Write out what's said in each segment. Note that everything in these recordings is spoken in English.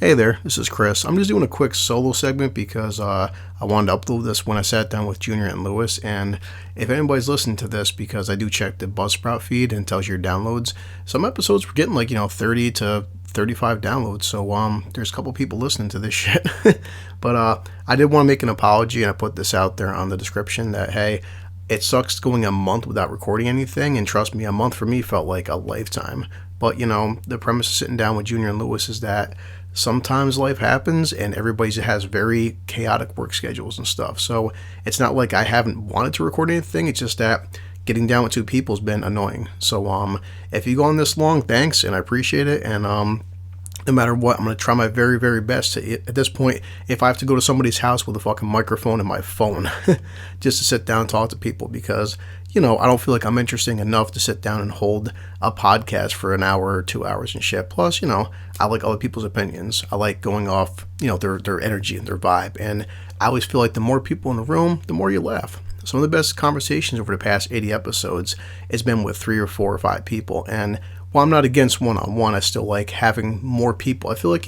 Hey there, this is Chris. I'm just doing a quick solo segment because I wanted to upload this when I sat down with Junior and Lewis. And if anybody's listening to this, because I do check the Buzzsprout feed and it tells you your downloads, some episodes were getting 30 to 35 downloads. So there's a couple people listening to this shit. But I did want to make an apology, and I put this out there on the description that, hey, it sucks going a month without recording anything, and trust me, a month for me felt like a lifetime. But, the premise of sitting down with Junior and Lewis is that sometimes life happens and everybody has very chaotic work schedules and stuff. So it's not like I haven't wanted to record anything. It's just that getting down with two people has been annoying. So if you go on this long, thanks, and I appreciate it. And no matter what, I'm going to try my very, very best to, at this point, if I have to go to somebody's house with a fucking microphone and my phone just to sit down and talk to people, because I don't feel like I'm interesting enough to sit down and hold a podcast for an hour or 2 hours and shit. Plus, I like other people's opinions. I like going off, their energy and their vibe. And I always feel like the more people in the room, the more you laugh. Some of the best conversations over the past 80 episodes has been with 3 or 4 or 5 people. And while I'm not against one-on-one, I still like having more people. I feel like,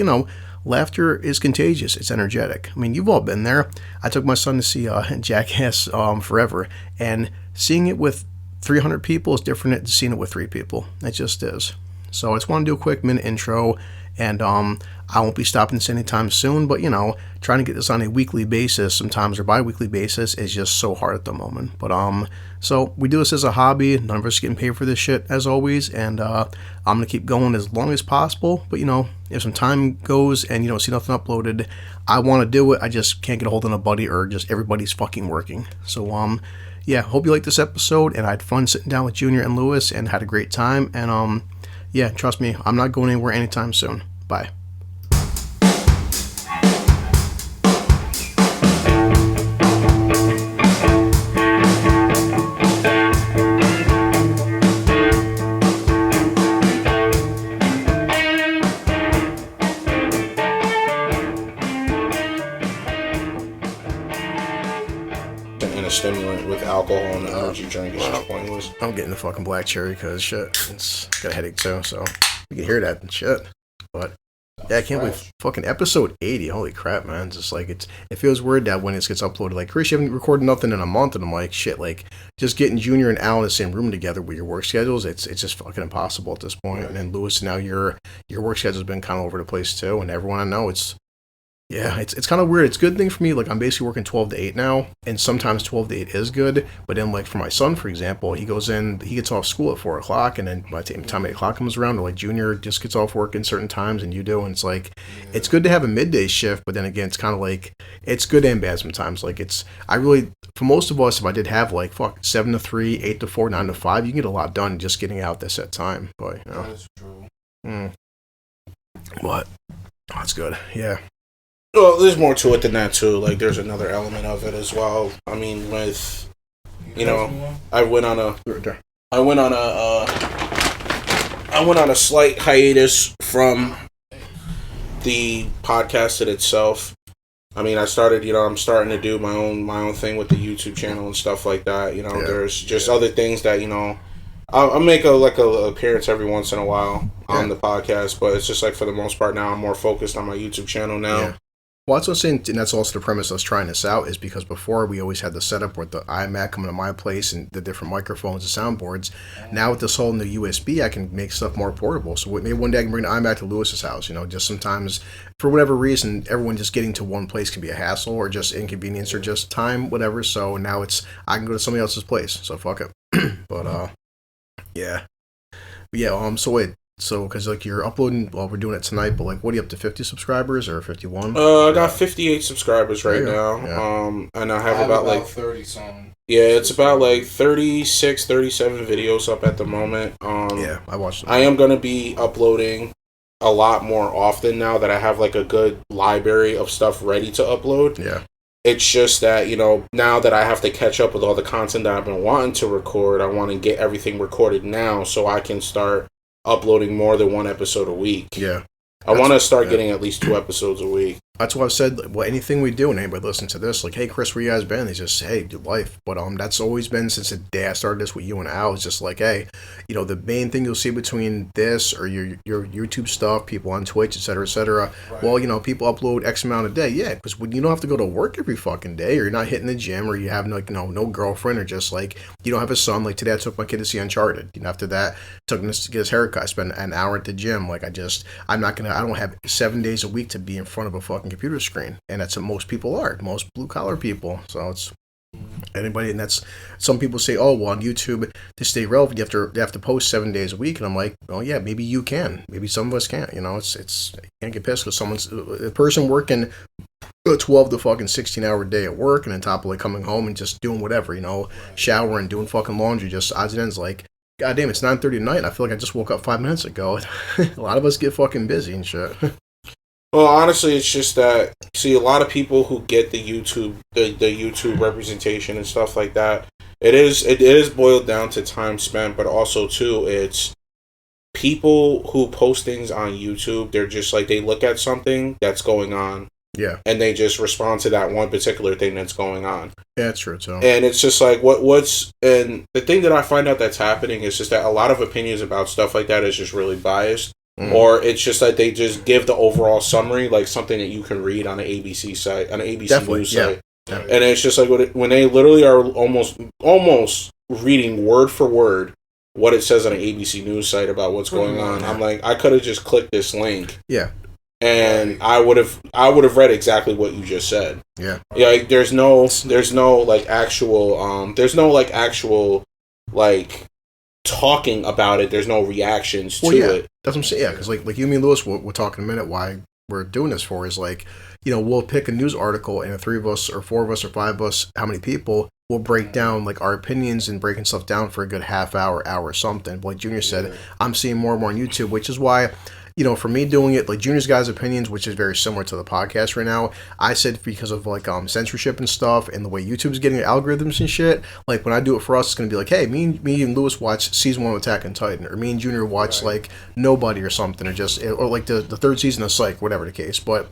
laughter is contagious. It's energetic. I mean, you've all been there. I took my son to see Jackass Forever, and seeing it with 300 people is different than seeing it with 3 people. It just is. So I just want to do a quick minute intro, and I won't be stopping this anytime soon, but, trying to get this on a weekly basis sometimes or bi-weekly basis is just so hard at the moment. But, so we do this as a hobby. None of us are getting paid for this shit, as always, and I'm going to keep going as long as possible. But, if some time goes and you don't see nothing uploaded, I want to do it. I just can't get a hold of a buddy, or just everybody's fucking working. So, yeah, hope you liked this episode, and I had fun sitting down with Junior and Lewis and had a great time. And, yeah, trust me, I'm not going anywhere anytime soon. Bye. And a stimulant with alcohol and energy drink is just pointless. I'm getting the fucking black cherry because shit, it's got a headache too, so you can hear that and shit. But yeah, I can't believe fucking episode 80. Holy crap, man! It's just like it feels weird that when it gets uploaded, like, Chris, you haven't recorded nothing in a month, and I'm like, shit, like just getting Junior and Al in the same room together with your work schedules, it's just fucking impossible at this point. And then Lewis, now your work schedule's been kind of over the place too, and everyone I know, it's kind of weird. It's a good thing for me. Like, I'm basically working 12 to 8 now, and sometimes 12 to 8 is good. But then, like, for my son, for example, he gets off school at 4 o'clock, and then by the time 8 o'clock comes around, or like Junior just gets off work in certain times, and you do, and it's like, it's good to have a midday shift, but then again, it's kind of like, it's good and bad sometimes. Like, for most of us, if I did have, like, 7 to 3, 8 to 4, 9 to 5, you can get a lot done just getting out this set time. But, That's true. What? Oh, that's good. Yeah. Well, there's more to it than that too. Like, there's another element of it as well. I mean, with I went on a slight hiatus from the podcast in itself. I mean, I'm starting to do my own thing with the YouTube channel and stuff like that. There's just other things that I'll make a appearance every once in a while on the podcast, but it's just like, for the most part now, I'm more focused on my YouTube channel now. Yeah. Well, that's what I'm saying, and that's also the premise of us trying this out, is because before we always had the setup with the iMac coming to my place and the different microphones and soundboards. Now with this whole new USB, I can make stuff more portable. So maybe one day I can bring the iMac to Lewis's house. Just sometimes, for whatever reason, everyone just getting to one place can be a hassle, or just inconvenience, or just time, whatever. So now I can go to somebody else's place. So fuck it. But yeah. So wait. So, because, like, you're uploading, well, we're doing it tonight, but, like, what are you up to, 50 subscribers or 51? I got 58 subscribers right now. Yeah. And I have about like 30 something. Yeah, it's about like 36, 37 videos up at the moment. Yeah, I watched them. I am going to be uploading a lot more often now that I have, like, a good library of stuff ready to upload. Yeah. It's just that, now that I have to catch up with all the content that I've been wanting to record, I want to get everything recorded now so I can start uploading more than one episode a week. Yeah. I want to start getting at least 2 episodes a week. That's why I've said, well, anything we do, and anybody listen to this, like, hey, Chris, where you guys been? They just say, hey, do life. But that's always been since the day I started this with you and Al. It's just like, hey, the main thing you'll see between this or your YouTube stuff, people on Twitch, et cetera, right. Well, people upload X amount a day. Yeah, because you don't have to go to work every fucking day, or you're not hitting the gym, or you have no girlfriend, or just like you don't have a son. Like today, I took my kid to see Uncharted. After that, took him to get his haircut. I spent an hour at the gym. Like I don't have 7 days a week to be in front of a fucking computer screen, and that's what most people are, most blue collar people. So it's anybody, and that's some people say, oh, well, on YouTube to stay relevant, you have to post 7 days a week, and I'm like, well, yeah, maybe you can, maybe some of us can't. It's you can't get pissed because a person working a 12 to fucking 16-hour day at work, and on top of like coming home and just doing whatever, showering, doing fucking laundry, just odds and ends, like, god damn, it's 9:30 at night, and I feel like I just woke up 5 minutes ago. A lot of us get fucking busy and shit. Well, honestly, it's just that, see, a lot of people who get the YouTube representation and stuff like that, it is boiled down to time spent, but also, too, it's people who post things on YouTube, they're just like, they look at something that's going on, yeah, and they just respond to that one particular thing that's going on. Yeah, that's true, too. And it's just like, and the thing that I find out that's happening is just that a lot of opinions about stuff like that is just really biased. Or it's just like they just give the overall summary, like something that you can read on an ABC site, on an ABC Definitely, News yeah. site. Yeah. And it's just like when they literally are almost reading word for word what it says on an ABC News site about what's going on. Yeah. I'm like, I could have just clicked this link. Yeah. And I would have read exactly what you just said. Yeah. Yeah. Like, there's no actual talking about it. There's no reactions to it. That's what I'm saying. Yeah, because like you, me, and Lewis, we'll talk in a minute. Why we're doing this for is like, we'll pick a news article, and the 3 of us, or 4 of us, or 5 of us, how many people, will break down like our opinions and breaking stuff down for a good half hour or something. But like Junior said, I'm seeing more and more on YouTube, which is why, for me doing it, like Junior's guys' opinions, which is very similar to the podcast right now, I said because of like censorship and stuff, and the way YouTube's getting algorithms and shit, like when I do it for us, it's gonna be like, hey, me and Lewis watch season 1 of Attack on Titan, or me and Junior watch like Nobody or something, or like the 3rd season of Psych, whatever the case. But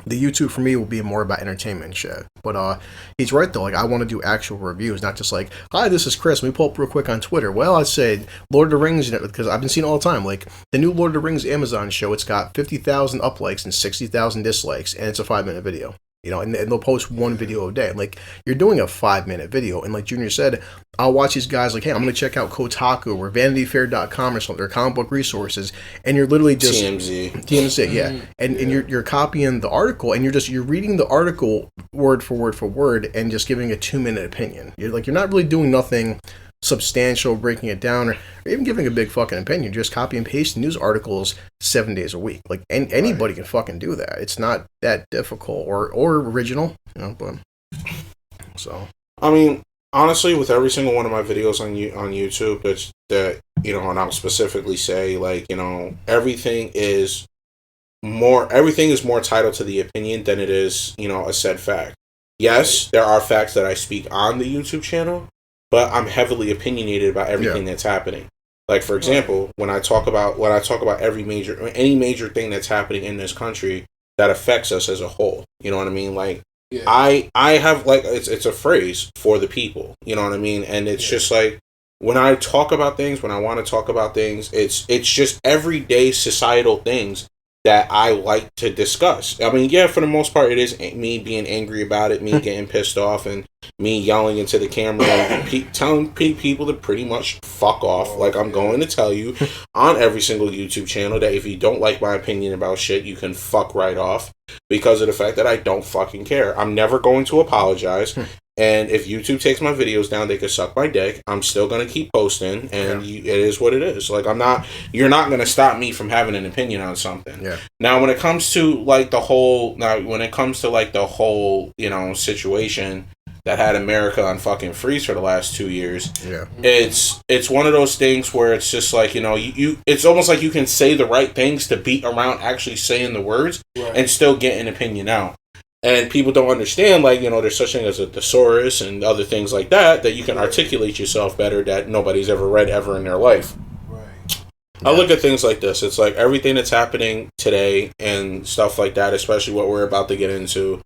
the YouTube for me will be more about entertainment and shit. But he's right though. Like I want to do actual reviews, not just like, hi, this is Chris. Let me pull up real quick on Twitter. Well, I'd say Lord of the Rings, because I've been seeing it all the time. Like the new Lord of the Rings Amazon show, it's got 50,000 uplikes and 60,000 dislikes, and it's a 5-minute video. And they'll post one video a day. Like, you're doing a 5-minute video. And like Junior said, I'll watch these guys like, hey, I'm going to check out Kotaku or VanityFair.com or something, or comic book resources. And you're literally just... TMZ, yeah. And you're copying the article, and you're reading the article word for word and just giving a 2-minute opinion. You're not really doing nothing substantial, breaking it down, or even giving a big fucking opinion. Just copy and paste news articles 7 days a week. Like, and anybody can fucking do that. It's not that difficult or original, but so. I mean, honestly, with every single one of my videos on YouTube, and I'll specifically say, like, everything is more titled to the opinion than it is, a said fact. Yes, there are facts that I speak on the YouTube channel, but I'm heavily opinionated about everything that's happening. Like, for example, when I talk about any major thing that's happening in this country that affects us as a whole, you know what I mean? Like, I have, like, it's a phrase, for the people, you know what I mean? And it's just like, when I talk about things, when I want to talk about things, it's just everyday societal things that I like to discuss. I mean, yeah, for the most part, it is me being angry about it, me getting pissed off, and me yelling into the camera, and telling people to pretty much fuck off. Like, I'm going to tell you on every single YouTube channel that if you don't like my opinion about shit, you can fuck right off, because of the fact that I don't fucking care. I'm never going to apologize. And if YouTube takes my videos down, they could suck my dick. I'm still going to keep posting, and it is what it is. Like, you're not going to stop me from having an opinion on something. Yeah. Now, when it comes to, like, the whole, situation that had America on fucking freeze for the last 2 years, it's one of those things where it's just like, it's almost like you can say the right things to beat around actually saying the words and still get an opinion out. And people don't understand, like, there's such thing as a thesaurus and other things like that you can articulate yourself better that nobody's ever read ever in their life. Right. I look at things like this. It's like everything that's happening today and stuff like that, especially what we're about to get into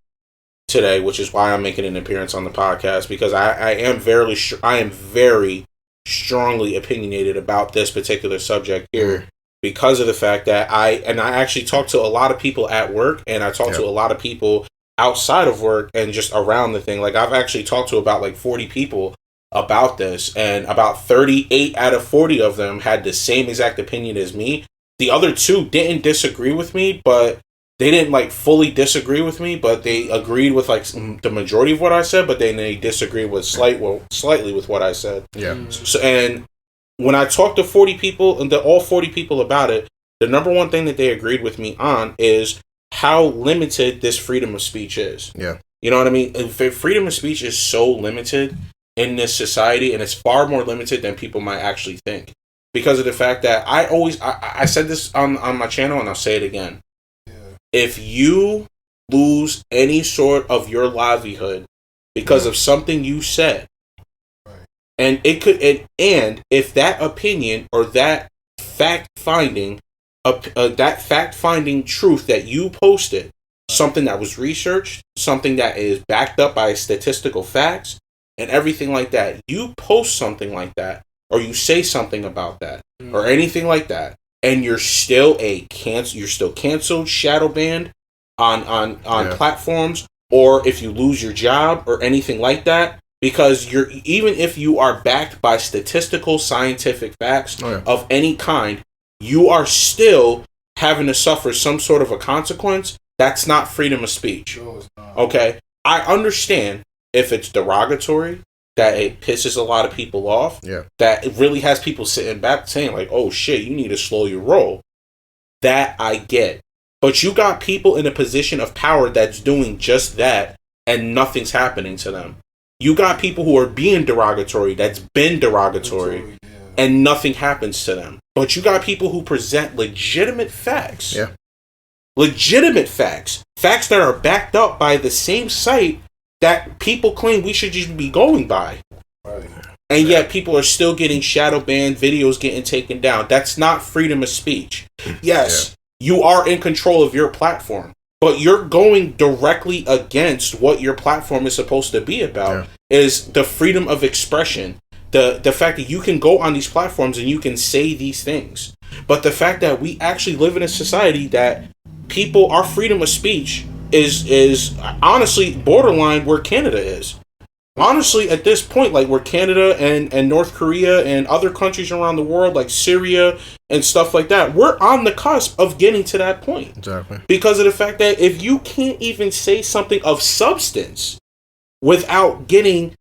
today, which is why I'm making an appearance on the podcast, because I am very strongly opinionated about this particular subject here because of the fact that I actually talk to a lot of people at work, and I talk to a lot of people outside of work and just around the thing. Like, I've actually talked to about like 40 people about this, and about 38 out of 40 of them had the same exact opinion as me. The other two didn't disagree with me, but they didn't like fully disagree with me, but they agreed with like the majority of what I said, but then they disagreed with slightly with what I said. Yeah. So, and when I talked to 40 people, and all 40 people about it, the number one thing that they agreed with me on is how limited this freedom of speech is. Yeah. You know what I mean? If freedom of speech is so limited in this society, and it's far more limited than people might actually think, because of the fact that I said this on my channel, and I'll say it again. If you lose any sort of your livelihood because of something you said, and it could, and if that opinion or that fact finding truth that you posted, something that was researched, something that is backed up by statistical facts and everything like that, you post something like that, or you say something about that, or anything like that, and you're still canceled, shadow banned on platforms, or if you lose your job or anything like that, because even if you are backed by statistical scientific facts of any kind, you are still having to suffer some sort of a consequence. That's not freedom of speech. Okay? I understand if it's derogatory, that it pisses a lot of people off, that it really has people sitting back saying like, oh shit, you need to slow your roll. That I get. But you got people in a position of power that's doing just that, and nothing's happening to them. You got people who are being derogatory, that's been derogatory, and nothing happens to them. But you got people who present legitimate facts. Yeah. Legitimate facts. Facts that are backed up by the same site that people claim we should just be going by. Right. And yet people are still getting shadow banned, videos getting taken down. That's not freedom of speech. Yes, you are in control of your platform, but you're going directly against what your platform is supposed to be about, is the freedom of expression. The fact that you can go on these platforms and you can say these things. But the fact that we actually live in a society that our freedom of speech is honestly borderline where Canada is. Honestly, at this point, like where Canada and North Korea and other countries around the world, like Syria and stuff like that, we're on the cusp of getting to that point. Exactly. Because of the fact that if you can't even say something of substance without getting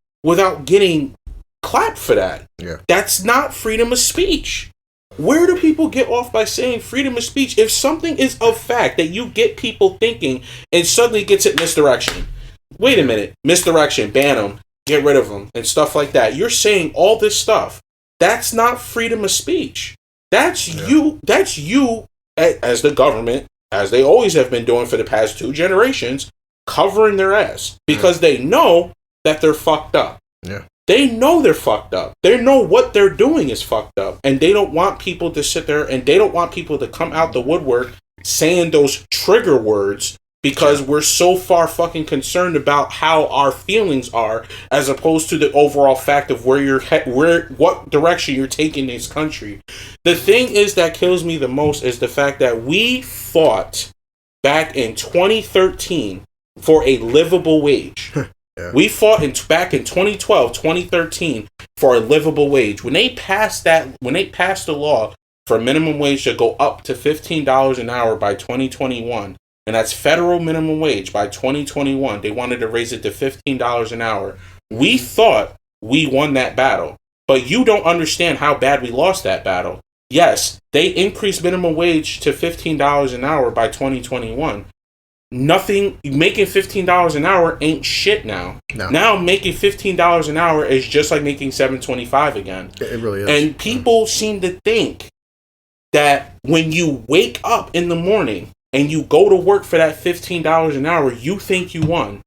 clapped for that, that's not freedom of speech. Where do people get off by saying freedom of speech if something is of fact that you get people thinking and suddenly gets it misdirection? Wait a minute, misdirection, ban them, get rid of them, and stuff like that. You're saying all this stuff. That's not freedom of speech. That's you as the government, as they always have been doing for the past 2 generations, covering their ass because they know that they're fucked up. Yeah. They know they're fucked up. They know what they're doing is fucked up. And they don't want people to sit there, and they don't want people to come out the woodwork saying those trigger words because we're so far fucking concerned about how our feelings are as opposed to the overall fact of what direction you're taking this country. The thing is that kills me the most is the fact that we fought back in 2013 for a livable wage. We fought back in 2012, 2013 for a livable wage. When they passed the law for minimum wage to go up to $15 an hour by 2021, and that's federal minimum wage by 2021, they wanted to raise it to $15 an hour. We thought we won that battle, but you don't understand how bad we lost that battle. Yes, they increased minimum wage to $15 an hour by 2021. Making $15 an hour ain't shit now. No. Now making $15 an hour is just like making $7.25 again. It really is. And people seem to think that when you wake up in the morning and you go to work for that $15 an hour, you think you won.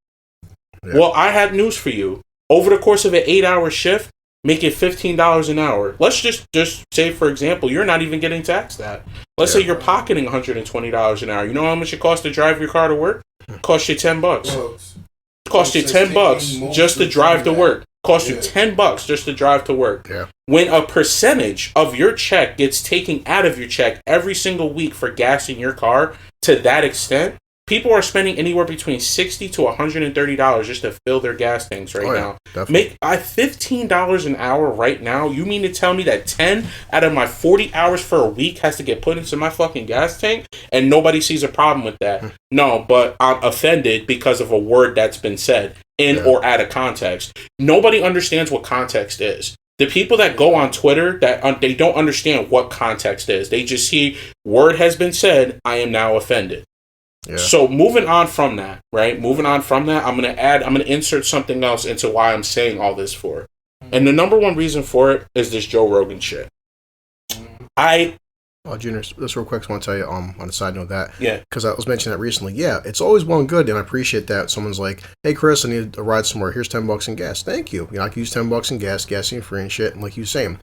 Yeah. Well, I have news for you. Over the course of an 8-hour shift, make it $15 an hour. Let's just say, for example, you're not even getting taxed that. Let's say you're pocketing $120 an hour. You know how much it costs to drive your car to work? It costs you $10. It costs you $10 just to drive to work. Cost you $10 just to drive to work. Yeah. When a percentage of your check gets taken out of your check every single week for gassing your car to that extent, people are spending anywhere between $60 to $130 just to fill their gas tanks right now. Definitely. $15 an hour right now. You mean to tell me that 10 out of my 40 hours for a week has to get put into my fucking gas tank and nobody sees a problem with that? No, but I'm offended because of a word that's been said or out of context. Nobody understands what context is. The people that go on Twitter, that they don't understand what context is. They just see word has been said, I am now offended. Yeah. So moving on from that, right? Moving on from that, I'm going to insert something else into why I'm saying all this for. And the number one reason for it is this Joe Rogan shit. Junior, just real quick, I want to tell you on a side note that. Yeah. Because I was mentioning that recently. Yeah, it's always well and good, and I appreciate that. Someone's like, hey, Chris, I need a ride somewhere. Here's $10 in gas. Thank you. You know, I can use $10 in gas, gassing free and shit. And like you were saying,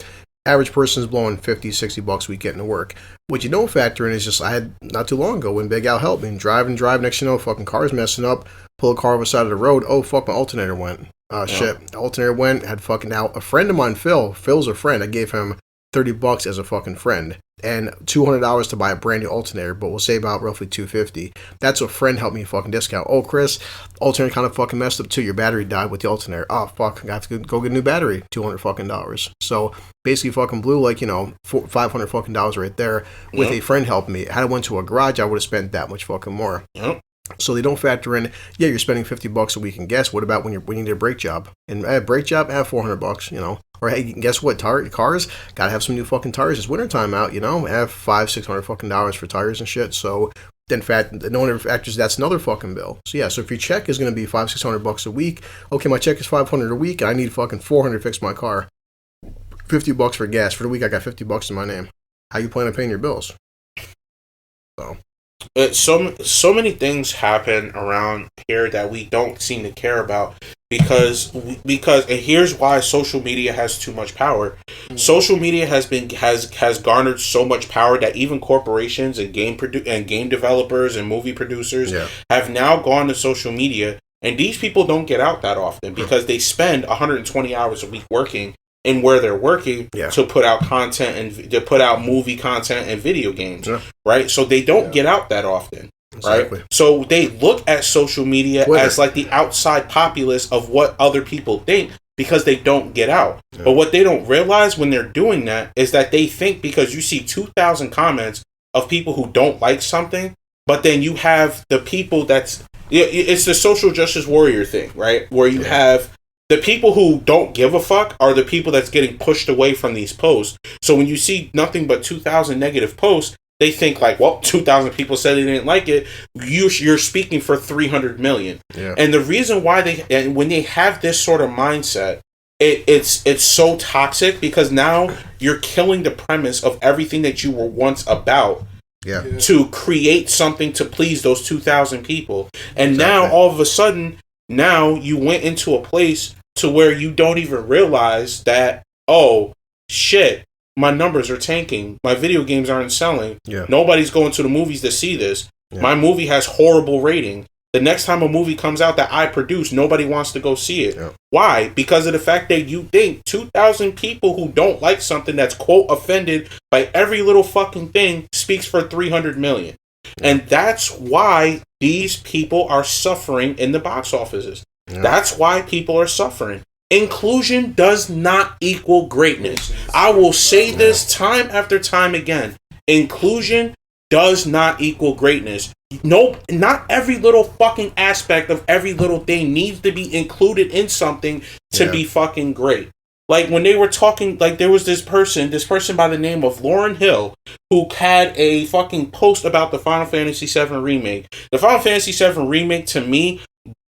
average person's blowing $50, $60 a week getting to work. What you don't factor in is just, I had not too long ago when Big Al helped me, drive, next thing you know, fucking car's messing up, pull a car over the side of the road, oh, fuck, my alternator went. Shit, the alternator went, had fucking, now, a friend of mine, Phil's a friend, I gave him $30 as a fucking friend, and $200 to buy a brand new alternator, but we'll say about roughly $250. That's a friend helped me fucking discount. Oh, Chris, alternator kind of fucking messed up too. Your battery died with the alternator. Oh, fuck, I have to go get a new battery. $200 fucking dollars. So basically fucking blew like, $500 fucking dollars right there with a friend helping me. Had I went to a garage, I would have spent that much fucking more. Yep. So they don't factor in, you're spending $50 a week in gas. What about when you need a brake job? And a brake job, $400, Or hey, guess what? Cars, gotta have some new fucking tires. It's wintertime out, have $500-$600 fucking dollars for tires and shit. So in fact, no one ever factors that's another fucking bill. So yeah, so if your check is gonna be $500-$600 a week, okay, my check is $500 a week, and I need fucking $400 to fix my car. $50 for gas for the week. I got $50 in my name. How you plan on paying your bills? So. So many things happen around here that we don't seem to care about because and here's why social media has too much power. Social media has garnered so much power that even corporations and game developers and movie producers have now gone to social media, and these people don't get out that often because they spend 120 hours a week working in where they're working to put out content and to put out movie content and video games, right? So they don't get out that often, right? So they look at social media as like the outside populace of what other people think because they don't get out. But what they don't realize when they're doing that is that they think because you see 2,000 comments of people who don't like something, but then you have the people it's the social justice warrior thing, right? Where you have the people who don't give a fuck are the people that's getting pushed away from these posts. So when you see nothing but 2,000 negative posts, they think like, well, 2,000 people said they didn't like it. You're speaking for 300 million. Yeah. And the reason why when they have this sort of mindset, it's so toxic because now you're killing the premise of everything that you were once about. Yeah. To create something to please those 2,000 people. And now all of a sudden, now you went into a place to where you don't even realize that, oh, shit, my numbers are tanking. My video games aren't selling. Yeah. Nobody's going to the movies to see this. Yeah. My movie has horrible rating. The next time a movie comes out that I produce, nobody wants to go see it. Yeah. Why? Because of the fact that you think 2,000 people who don't like something that's, quote, offended by every little fucking thing speaks for 300 million. Yeah. And that's why these people are suffering in the box offices. Yeah. That's why people are suffering. Inclusion does not equal greatness. I will say this time after time again. Inclusion does not equal greatness. No, not every little fucking aspect of every little thing needs to be included in something to be fucking great. Like when they were talking, like there was this person by the name of Lauryn Hill, who had a fucking post about the Final Fantasy VII Remake. The Final Fantasy VII Remake, to me,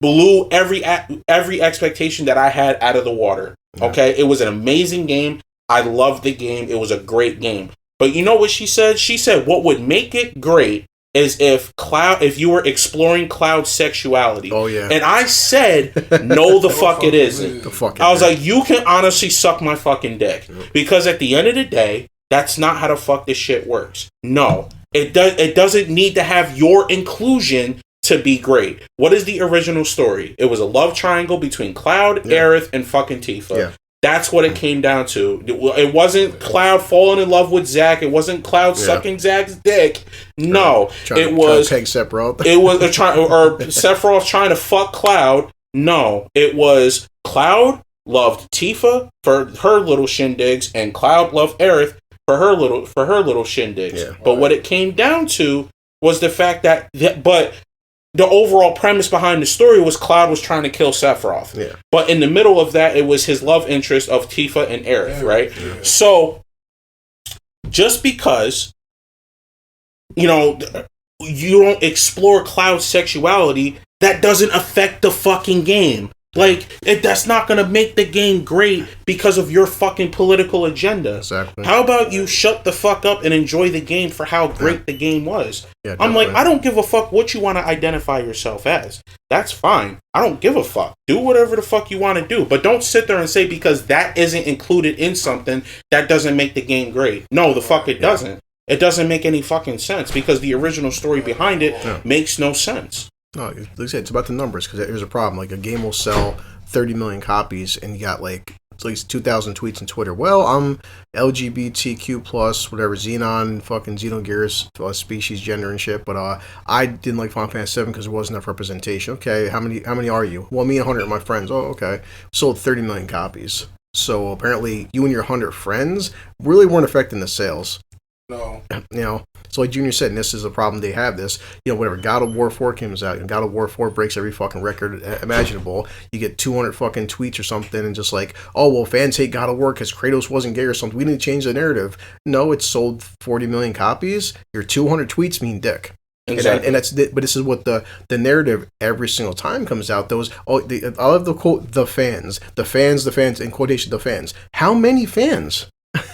blew every expectation that I had out of the water. Okay? It was an amazing game. I loved the game. It was a great game. But you know what she said? She said what would make it great is if you were exploring Cloud's sexuality. Oh yeah. And I said, no, the fuck it isn't. The fuck. I was like, you can honestly suck my fucking dick, because at the end of the day, that's not how the fuck this shit works. No, it doesn't need to have your inclusion to be great. What is the original story? It was a love triangle between Cloud, Aerith, and fucking Tifa. Yeah. That's what it came down to. It wasn't Cloud falling in love with Zack. It wasn't Cloud sucking Zack's dick. No, it was peg Sephiroth. It was Sephiroth trying to fuck Cloud. No, it was Cloud loved Tifa for her little shindigs, and Cloud loved Aerith for her little shindigs. Yeah. But what it came down to was the fact that the overall premise behind the story was Cloud was trying to kill Sephiroth. Yeah. But in the middle of that, it was his love interest of Tifa and Aerith, right? Yeah. So, just because, you don't explore Cloud's sexuality, that doesn't affect the fucking game. Like, that's not going to make the game great because of your fucking political agenda. Exactly. How about you shut the fuck up and enjoy the game for how great the game was? Yeah, I'm like, I don't give a fuck what you want to identify yourself as. That's fine. I don't give a fuck. Do whatever the fuck you want to do. But don't sit there and say because that isn't included in something, that doesn't make the game great. No, the fuck it doesn't. It doesn't make any fucking sense because the original story behind it makes no sense. No, like I said, it's about the numbers, because here's a problem. Like, a game will sell 30 million copies, and you got, like, at least 2,000 tweets on Twitter. Well, I'm LGBTQ+, whatever, Xenon, fucking Xenogears, species, gender, and shit, but I didn't like Final Fantasy 7 because there wasn't enough representation. Okay, how many are you? Well, me and 100 of my friends. Oh, okay. Sold 30 million copies. So, apparently, you and your 100 friends really weren't affecting the sales. No. So like Junior said, and this is a problem they have this, whatever, God of War 4 comes out, and God of War 4 breaks every fucking record imaginable. You get 200 fucking tweets or something, and just like, oh, well, fans hate God of War because Kratos wasn't gay or something. We need to change the narrative. No, it sold 40 million copies. Your 200 tweets mean dick. Exactly. And but this is what the narrative every single time comes out. I love the quote, the fans, in quotation, the fans. How many fans?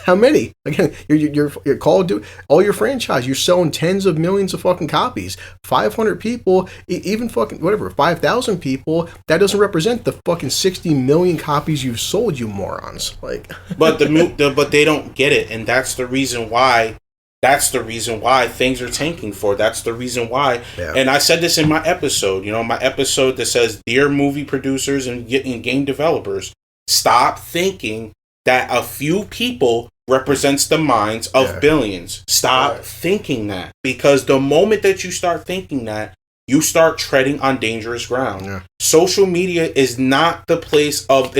How many? Again, your Call of Duty, all your franchise, you're selling tens of millions of fucking copies. 500 people, even fucking whatever, 5,000 people. That doesn't represent the fucking 60 million copies you've sold, you morons. Like, but but they don't get it, and that's the reason why. That's the reason why things are tanking for. That's the reason why. Yeah. And I said this in my episode. My episode that says, "Dear movie producers and game developers, stop thinking that a few people represents the minds of billions. Stop thinking that. Because the moment that you start thinking that, you start treading on dangerous ground. Yeah. Social media is not the voice of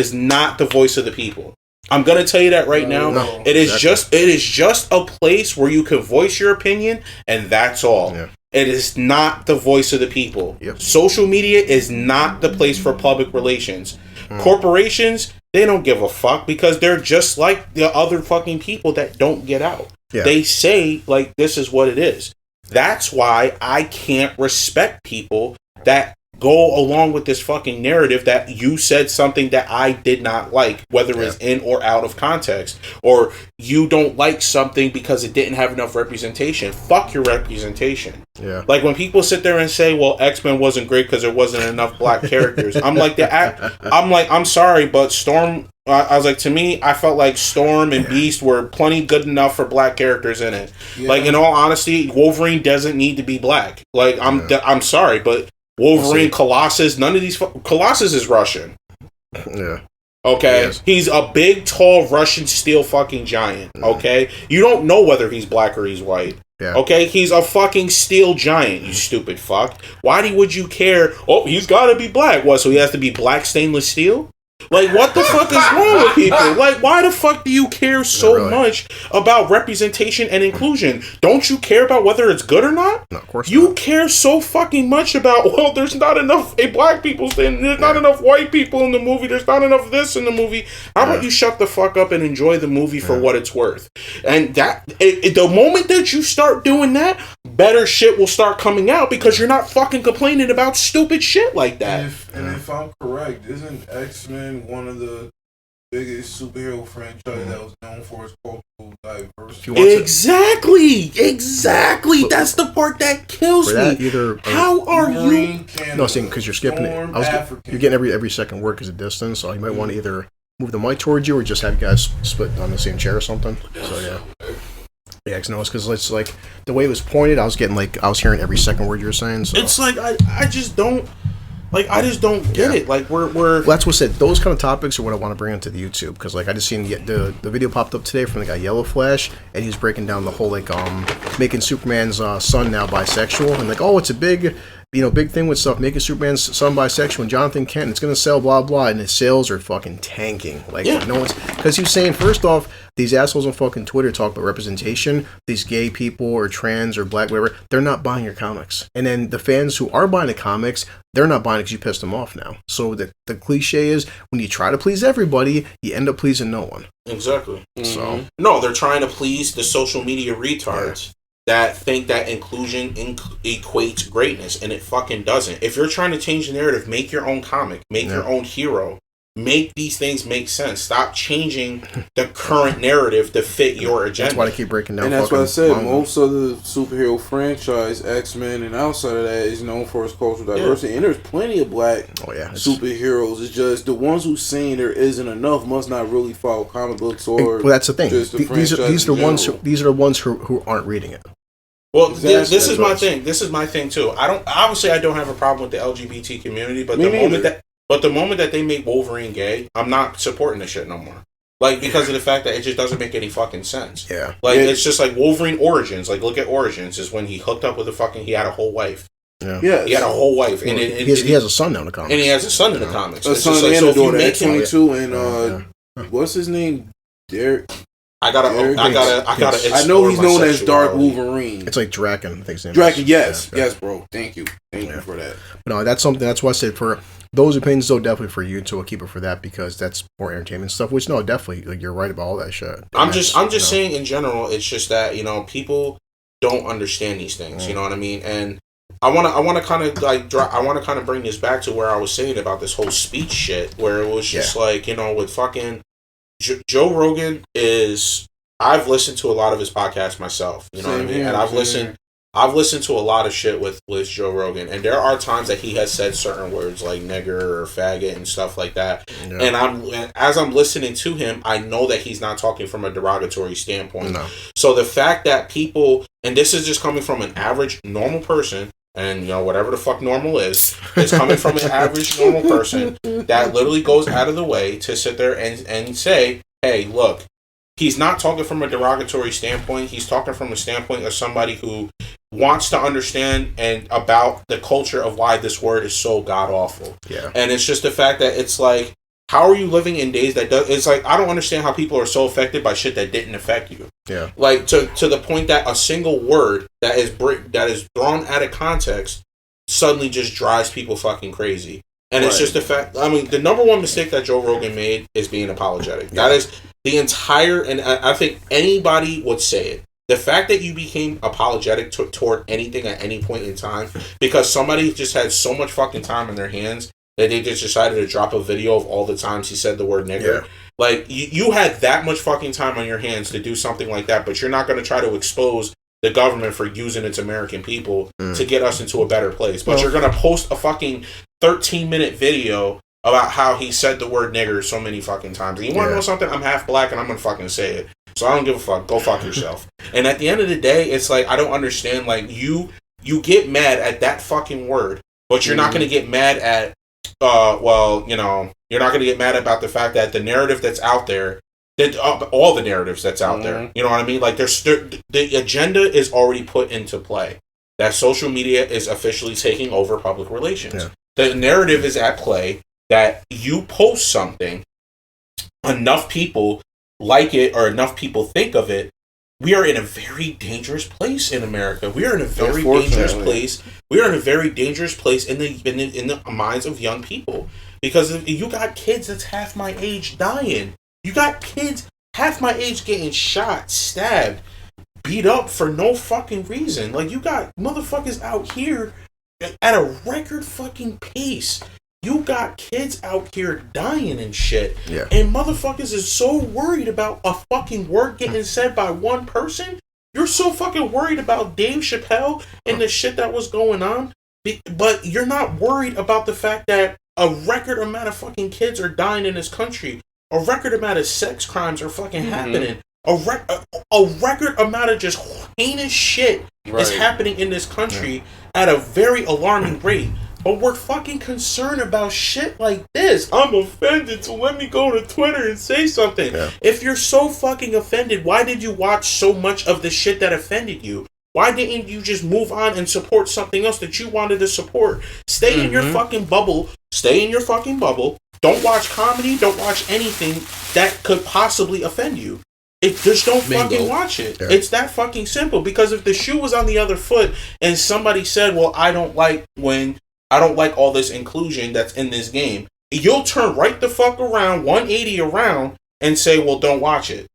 the people. I'm going to tell you that right now. No, it is just a place where you can voice your opinion, and that's all. Yeah. It is not the voice of the people. Yep. Social media is not the place for public relations. Corporations, they don't give a fuck because they're just like the other fucking people that don't get out. Yeah. They say, like, this is what it is. That's why I can't respect people that go along with this fucking narrative that you said something that I did not like, whether it's in or out of context, or you don't like something because it didn't have enough representation. Fuck your representation. Yeah. Like when people sit there and say, well, X-Men wasn't great because there wasn't enough black characters. I'm sorry, but Storm, I was like, to me, I felt like Storm and Beast were plenty good enough for black characters in it. Yeah. Like, in all honesty, Wolverine doesn't need to be black. Like, I'm sorry, but Wolverine, Colossus, none of these... Colossus is Russian. Yeah. Okay? Yes. He's a big, tall, Russian steel fucking giant. Okay? You don't know whether he's black or he's white. Yeah. Okay? He's a fucking steel giant, you stupid fuck. Why would you care? Oh, he's gotta be black. What, so he has to be black stainless steel? Like, what the fuck is wrong with people? Like, why the fuck do you care so much about representation and inclusion? Don't you care about whether it's good or not? No, of course you not. Care so fucking much about, well, there's not enough black people, there's not enough white people in the movie, there's not enough this in the movie. How about you shut the fuck up and enjoy the movie for what it's worth? And the moment that you start doing that, better shit will start coming out because you're not fucking complaining about stupid shit like that. And if I'm correct, isn't X-Men one of the biggest superhero franchise that was known for its cultural diversity. Exactly. That's the part that kills me. How are you? No, saying because you're skipping it. You're getting every second word because of distance, so you might want to either move the mic towards you or just have you guys split on the same chair or something. So yeah. Yeah, because it's like the way it was pointed, I was hearing every second word you were saying. So it's like I just don't get it. Like we're well, that's what I said. Those kind of topics are what I want to bring into the YouTube because like I just seen the video popped up today from the guy Yellow Flash, and he's breaking down the whole making Superman's son now bisexual, and it's a big thing with stuff, making Superman's son bisexual and Jonathan Kent, it's going to sell, blah, blah, and his sales are fucking tanking. No one's... Because he was saying, first off, these assholes on fucking Twitter talk about representation, these gay people or trans or black, whatever, they're not buying your comics. And then the fans who are buying the comics, they're not buying it because you pissed them off now. So the cliche is, when you try to please everybody, you end up pleasing no one. Exactly. Mm-hmm. So no, they're trying to please the social media retards. That think that inclusion equates greatness, and it fucking doesn't. If you're trying to change the narrative, make your own comic, make your own hero, make these things make sense. Stop changing the current narrative to fit your agenda. That's why I keep breaking down. And that's what I said. Most of the superhero franchise, X-Men, and outside of that, is known for its cultural diversity. And there's plenty of black superheroes. It's just the ones who saying there isn't enough must not really follow comic books or. Well, that's the thing. These are the ones who aren't reading it. Well, this is my thing. This is my thing too. I don't have a problem with the LGBT community, but the moment that they make Wolverine gay, I'm not supporting this shit no more. Because of the fact that it just doesn't make any fucking sense. Yeah. It's just like Wolverine Origins. Look at Origins is when he hooked up with he had a whole wife. Yeah. Yes. He had a whole wife, and he has a son now in the comics. And he has a son in the comics. A son and a daughter. X-22 and what's his name? Derek. I know he's known as Dark Wolverine. It's like Draken, I think his name Draken, yes, bro. Thank you for that. But no, that's something. That's why I said for those opinions, though, definitely for you too. I'll keep it for that because that's more entertainment stuff. Which no, definitely, you're right about all that shit. I'm just saying in general, it's just that people don't understand these things. You know what I mean? And I want to kind of bring this back to where I was saying about this whole speech shit, where it was just with fucking. Joe Rogan I've listened to a lot of his podcasts myself, you know what I mean? And I've listened to a lot of shit with Joe Rogan, and there are times that he has said certain words like nigger or faggot and stuff like that. Yeah. And as I'm listening to him, I know that he's not talking from a derogatory standpoint. No. So the fact that people, and this is just coming from an average normal person, and whatever the fuck normal is, it's coming from an average normal person that literally goes out of the way to sit there and say, hey, look, he's not talking from a derogatory standpoint. He's talking from a standpoint of somebody who wants to understand and about the culture of why this word is so god awful. Yeah. And it's just the fact that it's like, how are you living in days that it's like, I don't understand how people are so affected by shit that didn't affect you. Yeah. To the point that a single word that is thrown out of context suddenly just drives people fucking crazy. And it's just the fact, the number one mistake that Joe Rogan made is being apologetic. Yeah. That is the entire, and I think anybody would say it. The fact that you became apologetic toward anything at any point in time because somebody just had so much fucking time in their hands that they just decided to drop a video of all the times he said the word nigger. Yeah. You had that much fucking time on your hands to do something like that, but you're not going to try to expose the government for using its American people to get us into a better place. But you're going to post a fucking 13-minute video about how he said the word nigger so many fucking times. And you want to know something? I'm half black and I'm going to fucking say it. So I don't give a fuck. Go fuck yourself. And at the end of the day, it's like, I don't understand. You get mad at that fucking word, but you're not going to get mad at, you're not going to get mad about the fact that the narrative that's out there, that all the narratives that's out there, you know what I mean? The agenda is already put into play. That social media is officially taking over public relations. Yeah. The narrative is at play that you post something, enough people like it or enough people think of it. We are in a very dangerous place in America. We are in a very dangerous place. We are in a very dangerous place in the minds of young people because you got kids that's half my age dying. You got kids half my age getting shot, stabbed, beat up for no fucking reason. You got motherfuckers out here at a record fucking pace You got kids out here dying and shit. Yeah. And motherfuckers is so worried about a fucking word getting said by one person. You're so fucking worried about Dave Chappelle and the shit that was going on. But you're not worried about the fact that a record amount of fucking kids are dying in this country. A record amount of sex crimes are fucking happening. A record amount of just heinous shit is happening in this country at a very alarming rate. But we're fucking concerned about shit like this. I'm offended, so let me go to Twitter and say something. Yeah. If you're so fucking offended, why did you watch so much of the shit that offended you? Why didn't you just move on and support something else that you wanted to support? Stay in your fucking bubble. Stay in your fucking bubble. Don't watch comedy. Don't watch anything that could possibly offend you. Just don't fucking watch it. Yeah. It's that fucking simple. Because if the shoe was on the other foot and somebody said, well, I don't like all this inclusion that's in this game, you'll turn right the fuck around, 180 around, and say, well, don't watch it.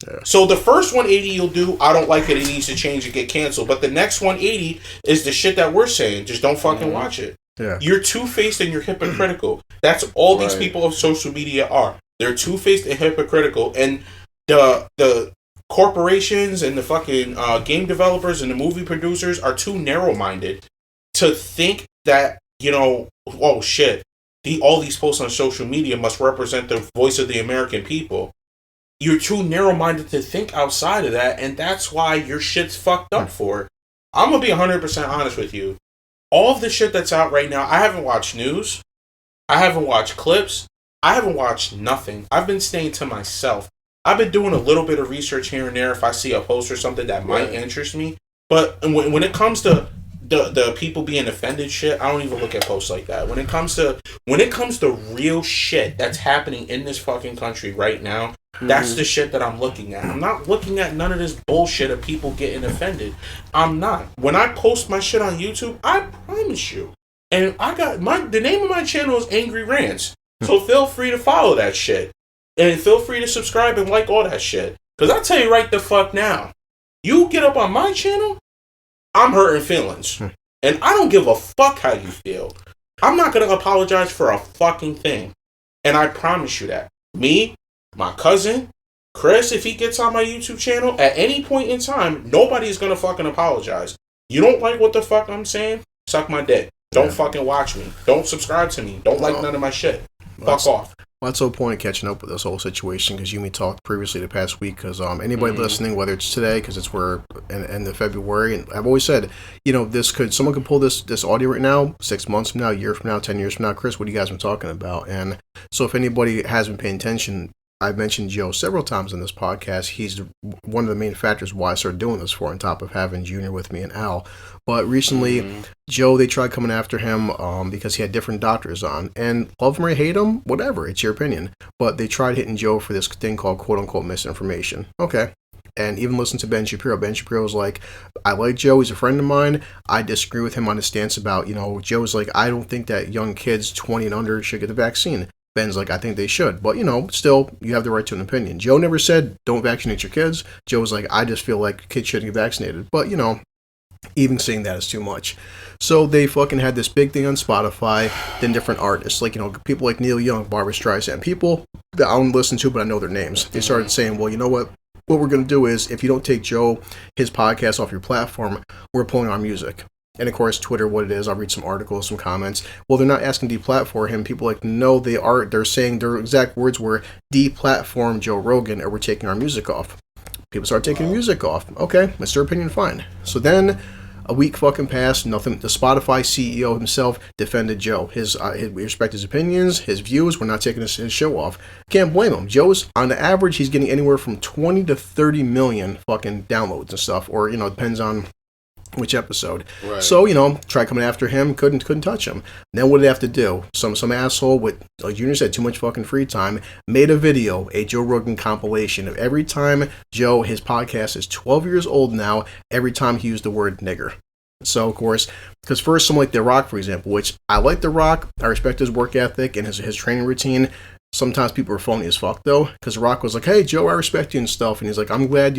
Yeah. So the first 180 you'll do, I don't like it, it needs to change and get canceled. But the next 180 is the shit that we're saying. Just don't fucking watch it. Yeah. You're two-faced and you're hypocritical. That's all these people of social media are. They're two-faced and hypocritical. And the corporations and the fucking game developers and the movie producers are too narrow-minded to think that, oh shit, all these posts on social media must represent the voice of the American people. You're too narrow-minded to think outside of that, and that's why your shit's fucked up for it. I'm gonna be 100% honest with you. All of the shit that's out right now, I haven't watched news. I haven't watched clips. I haven't watched nothing. I've been staying to myself. I've been doing a little bit of research here and there if I see a post or something that might interest me. But when it comes to the people being offended shit, I don't even look at posts like that. When it comes to real shit that's happening in this fucking country right now, that's the shit that I'm looking at. I'm not looking at none of this bullshit of people getting offended. I'm not. When I post my shit on YouTube, I promise you, and I got the name of my channel is Angry Rants. So feel free to follow that shit. And feel free to subscribe and like all that shit. Because I tell you right the fuck now, you get up on my channel, I'm hurting feelings. And I don't give a fuck how you feel. I'm not going to apologize for a fucking thing. And I promise you that. Me, my cousin, Chris, if he gets on my YouTube channel, at any point in time, nobody's going to fucking apologize. You don't like what the fuck I'm saying? Suck my dick. Don't fucking watch me. Don't subscribe to me. Don't like none of my shit. Fuck off. Well, that's the whole point of catching up with this whole situation, because you and me talked previously the past week, because anybody listening, whether it's today, because it's we're in the February, and I've always said, someone could pull this audio right now, 6 months from now, a year from now, 10 years from now, Chris, what have you guys been talking about? And so if anybody has been paying attention, I've mentioned Joe several times in this podcast. He's one of the main factors why I started doing this for, on top of having Junior with me and Al. But recently, Joe, they tried coming after him because he had different doctors on. And love him or hate him, whatever, it's your opinion. But they tried hitting Joe for this thing called quote-unquote misinformation. Okay. And even listen to Ben Shapiro. Ben Shapiro was like, I like Joe, he's a friend of mine. I disagree with him on his stance about, Joe's like, I don't think that young kids 20 and under should get the vaccine. Ben's like, I think they should. But, still, you have the right to an opinion. Joe never said, don't vaccinate your kids. Joe was like, I just feel like kids shouldn't get vaccinated. But, even saying that is too much. So they fucking had this big thing on Spotify, then different artists, like, people like Neil Young, Barbra Streisand, people that I don't listen to, but I know their names. They started saying, well, you know what? What we're going to do is, if you don't take Joe, his podcast off your platform, we're pulling our music. And of course, Twitter, what it is, I'll read some articles, some comments. Well, they're not asking deplatform him. People are like, no, they are. They're saying their exact words were deplatform Joe Rogan, or we're taking our music off. People start taking music off. Okay, that's their opinion, fine. So then a week fucking passed, nothing. The Spotify CEO himself defended Joe. We respect his opinions, his views. We're not taking his show off. Can't blame him. Joe's, on the average, he's getting anywhere from 20 to 30 million fucking downloads and stuff. Or, depends on which episode. Right. So, try coming after him, couldn't touch him. Then what did they have to do? Some asshole with, like Junior said, too much fucking free time, made a video, a Joe Rogan compilation of every time Joe, his podcast is 12 years old now, every time he used the word nigger. So, of course, because first, someone like The Rock, for example, which I like The Rock, I respect his work ethic and his training routine. sometimes people are phony as fuck, though, because Rock was like, hey, Joe, I respect you and stuff, and he's like, I'm glad,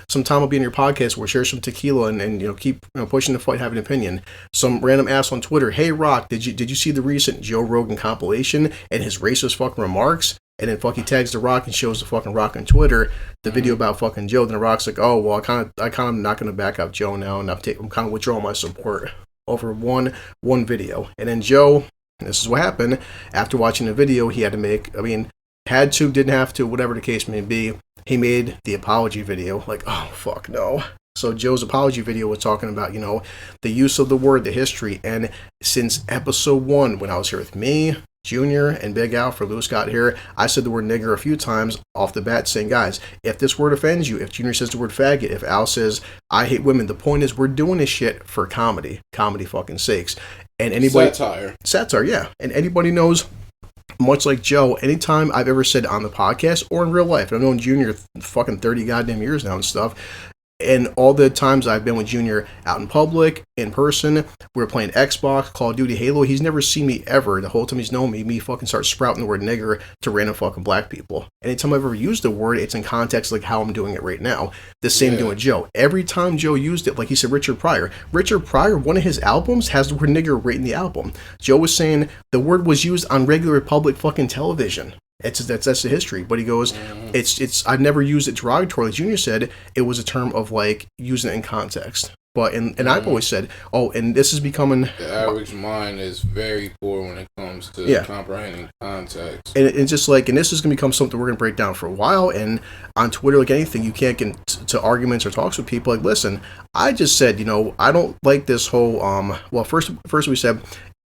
sometime I'll be in your podcast, we'll share some tequila and keep pushing the fight, have an opinion. Some random ass on Twitter, hey, Rock, did you see the recent Joe Rogan compilation and his racist fucking remarks? And then fucking tags the Rock and shows the fucking Rock on Twitter the video about fucking Joe. Then the Rock's like, oh well, I kind of not gonna back up Joe now, and I'm kind of withdrawing my support over one video. And then Joe, and this is what happened after watching the video. He had to had to, didn't have to, whatever the case may be. He made the apology video. Like, oh fuck no. So Joe's apology video was talking about the use of the word, the history, and since episode 1 when I was here with me, Junior, and Big Al for Lewis got here, I said the word nigger a few times off the bat, saying, guys, if this word offends you, if Junior says the word faggot, if Al says I hate women, the point is we're doing this shit for comedy fucking sakes. And anybody satire, yeah. And anybody knows, much like Joe, anytime I've ever said on the podcast or in real life, and I've known Junior fucking 30 goddamn years now and stuff, and all the times I've been with Junior out in public, in person, we were playing Xbox, Call of Duty, Halo, he's never seen me ever, the whole time he's known me fucking start sprouting the word nigger to random fucking black people. Anytime I've ever used the word, it's in context like how I'm doing it right now. The same thing with Joe. Every time Joe used it, like he said Richard Pryor, one of his albums has the word nigger right in the album. Joe was saying the word was used on regular public fucking television. That's the history. But he goes, it's I've never used it derogatorily. Junior said it was a term of like using it in context. But and I've always said, and this is becoming the average mind is very poor when it comes to comprehending context. And it's just like, and this is gonna become something we're gonna break down for a while. And on Twitter, like anything, you can't get to arguments or talks with people. Like, listen, I just said, I don't like this whole Well, first we said,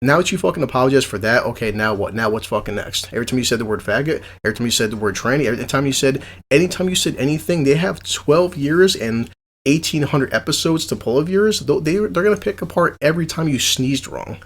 now that you fucking apologize for that, okay, now what? Now what's fucking next? Every time you said the word faggot, every time you said the word tranny, anytime you said anything, they have 12 years and 1,800 episodes to pull of yours. They're going to pick apart every time you sneezed wrong,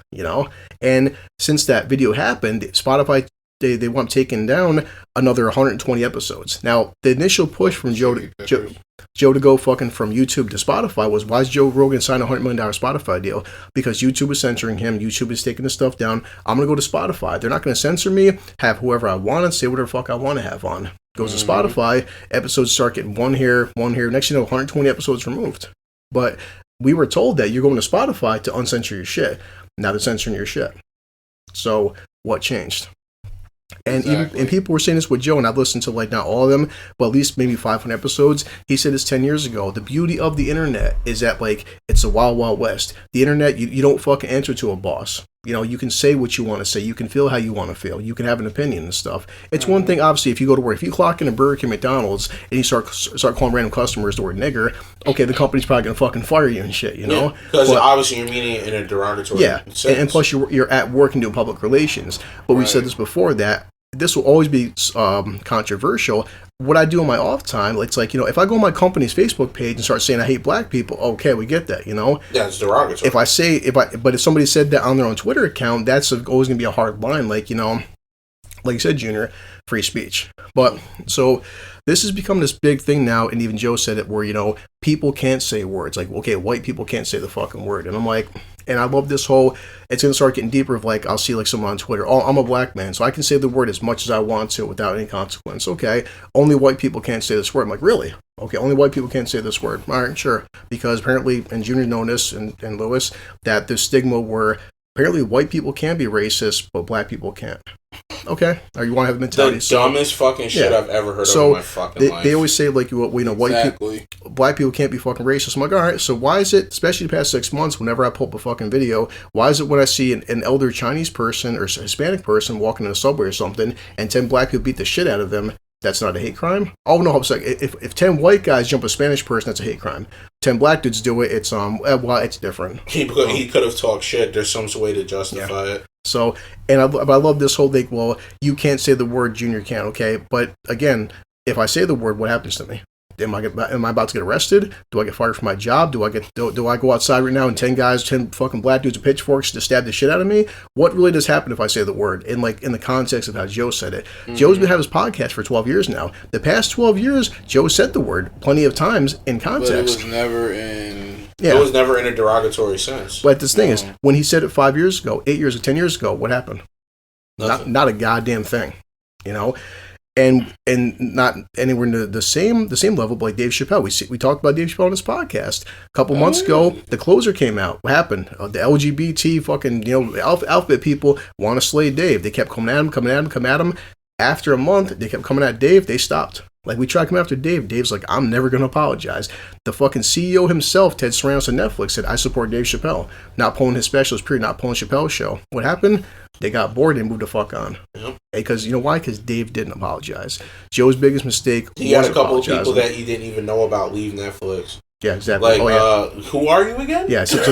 And since that video happened, Spotify, they want taking down another 120 episodes. Now, the initial push from Joe to go fucking from YouTube to Spotify was, why is Joe Rogan sign a $100 million Spotify deal? Because YouTube is censoring him. YouTube is taking the stuff down. I'm going to go to Spotify. They're not going to censor me, have whoever I want and say whatever the fuck I want to have on. Goes to Spotify, episodes start getting one here. Next thing you know, 120 episodes removed. But we were told that you're going to Spotify to uncensor your shit. Now they're censoring your shit. So what changed? And even people were saying this with Joe, and I've listened to like not all of them, but at least maybe 500 episodes. He said this 10 years ago. The beauty of the internet is that like it's a wild, wild west. The internet, you don't fucking answer to a boss. You can say what you want to say. You can feel how you want to feel. You can have an opinion and stuff. It's one thing, obviously, if you go to work, if you clock in a Burger King, McDonald's, and you start calling random customers the word nigger, okay, the company's probably gonna fucking fire you and shit, Because obviously you're meaning it in a derogatory sense. And plus you're at work and doing public relations. But we said this before, that this will always be controversial. What I do in my off time, it's like, if I go on my company's Facebook page and start saying I hate black people, okay, we get that, Yeah, it's derogatory. But if somebody said that on their own Twitter account, that's always going to be a hard line, like you said, Junior, free speech. But, so, this has become this big thing now, and even Joe said it, where, people can't say words. Like, okay, white people can't say the fucking word. And I'm like, and I love this whole, it's going to start getting deeper of like, I'll see like someone on Twitter, I'm a black man, so I can say the word as much as I want to without any consequence. Okay, only white people can't say this word. I'm like, really? Okay, only white people can't say this word. All right, sure. Because apparently, and Junior known this, and Lewis, that the stigma where apparently white people can be racist, but black people can't. Okay, or you want to have a mentality? The dumbest fucking shit I've ever heard of in my fucking life. They always say like, white people, black people can't be fucking racist. I'm like, all right, so why is it, especially the past 6 months, whenever I pull up a fucking video, why is it when I see an elder Chinese person or Hispanic person walking in a subway or something, and 10 black people beat the shit out of them, that's not a hate crime? Oh no, I'm saying if 10 white guys jump a Spanish person, that's a hate crime. 10 black dudes do it, it's it's different. He could have talked shit. There's some way to justify it. So, and I love this whole thing. Well, you can't say the word, Junior can, okay? But again, if I say the word, what happens to me? Am I about to get arrested? Do I get fired from my job? Do I go outside right now and 10 fucking black dudes with pitchforks to stab the shit out of me? What really does happen if I say the word? In the context of how Joe said it. Mm-hmm. Joe's been having his podcast for 12 years now. The past 12 years, Joe said the word plenty of times in context. But it was never in... Yeah. It was never in a derogatory sense. But this thing is, when he said it 5 years ago, 8 years or 10 years ago, what happened? Not a goddamn thing. you know, and not anywhere near the same level, but like Dave Chappelle. We talked about Dave Chappelle on this podcast a couple months ago. The Closer came out. What happened? The LGBT fucking alphabet people want to slay Dave. They kept coming at him. After a month, they kept coming at Dave. They stopped. Like, we tried to come after Dave. Dave's like, I'm never going to apologize. The fucking CEO himself, Ted Sarandos on Netflix, said, I support Dave Chappelle. Not pulling his specials, period. Not pulling Chappelle's show. What happened? They got bored and moved the fuck on. Yep. Because, you know why? Because Dave didn't apologize. Joe's biggest mistake He had a couple of people that he didn't even know about leave Netflix. Yeah, exactly. Like, who are you again? Yeah, some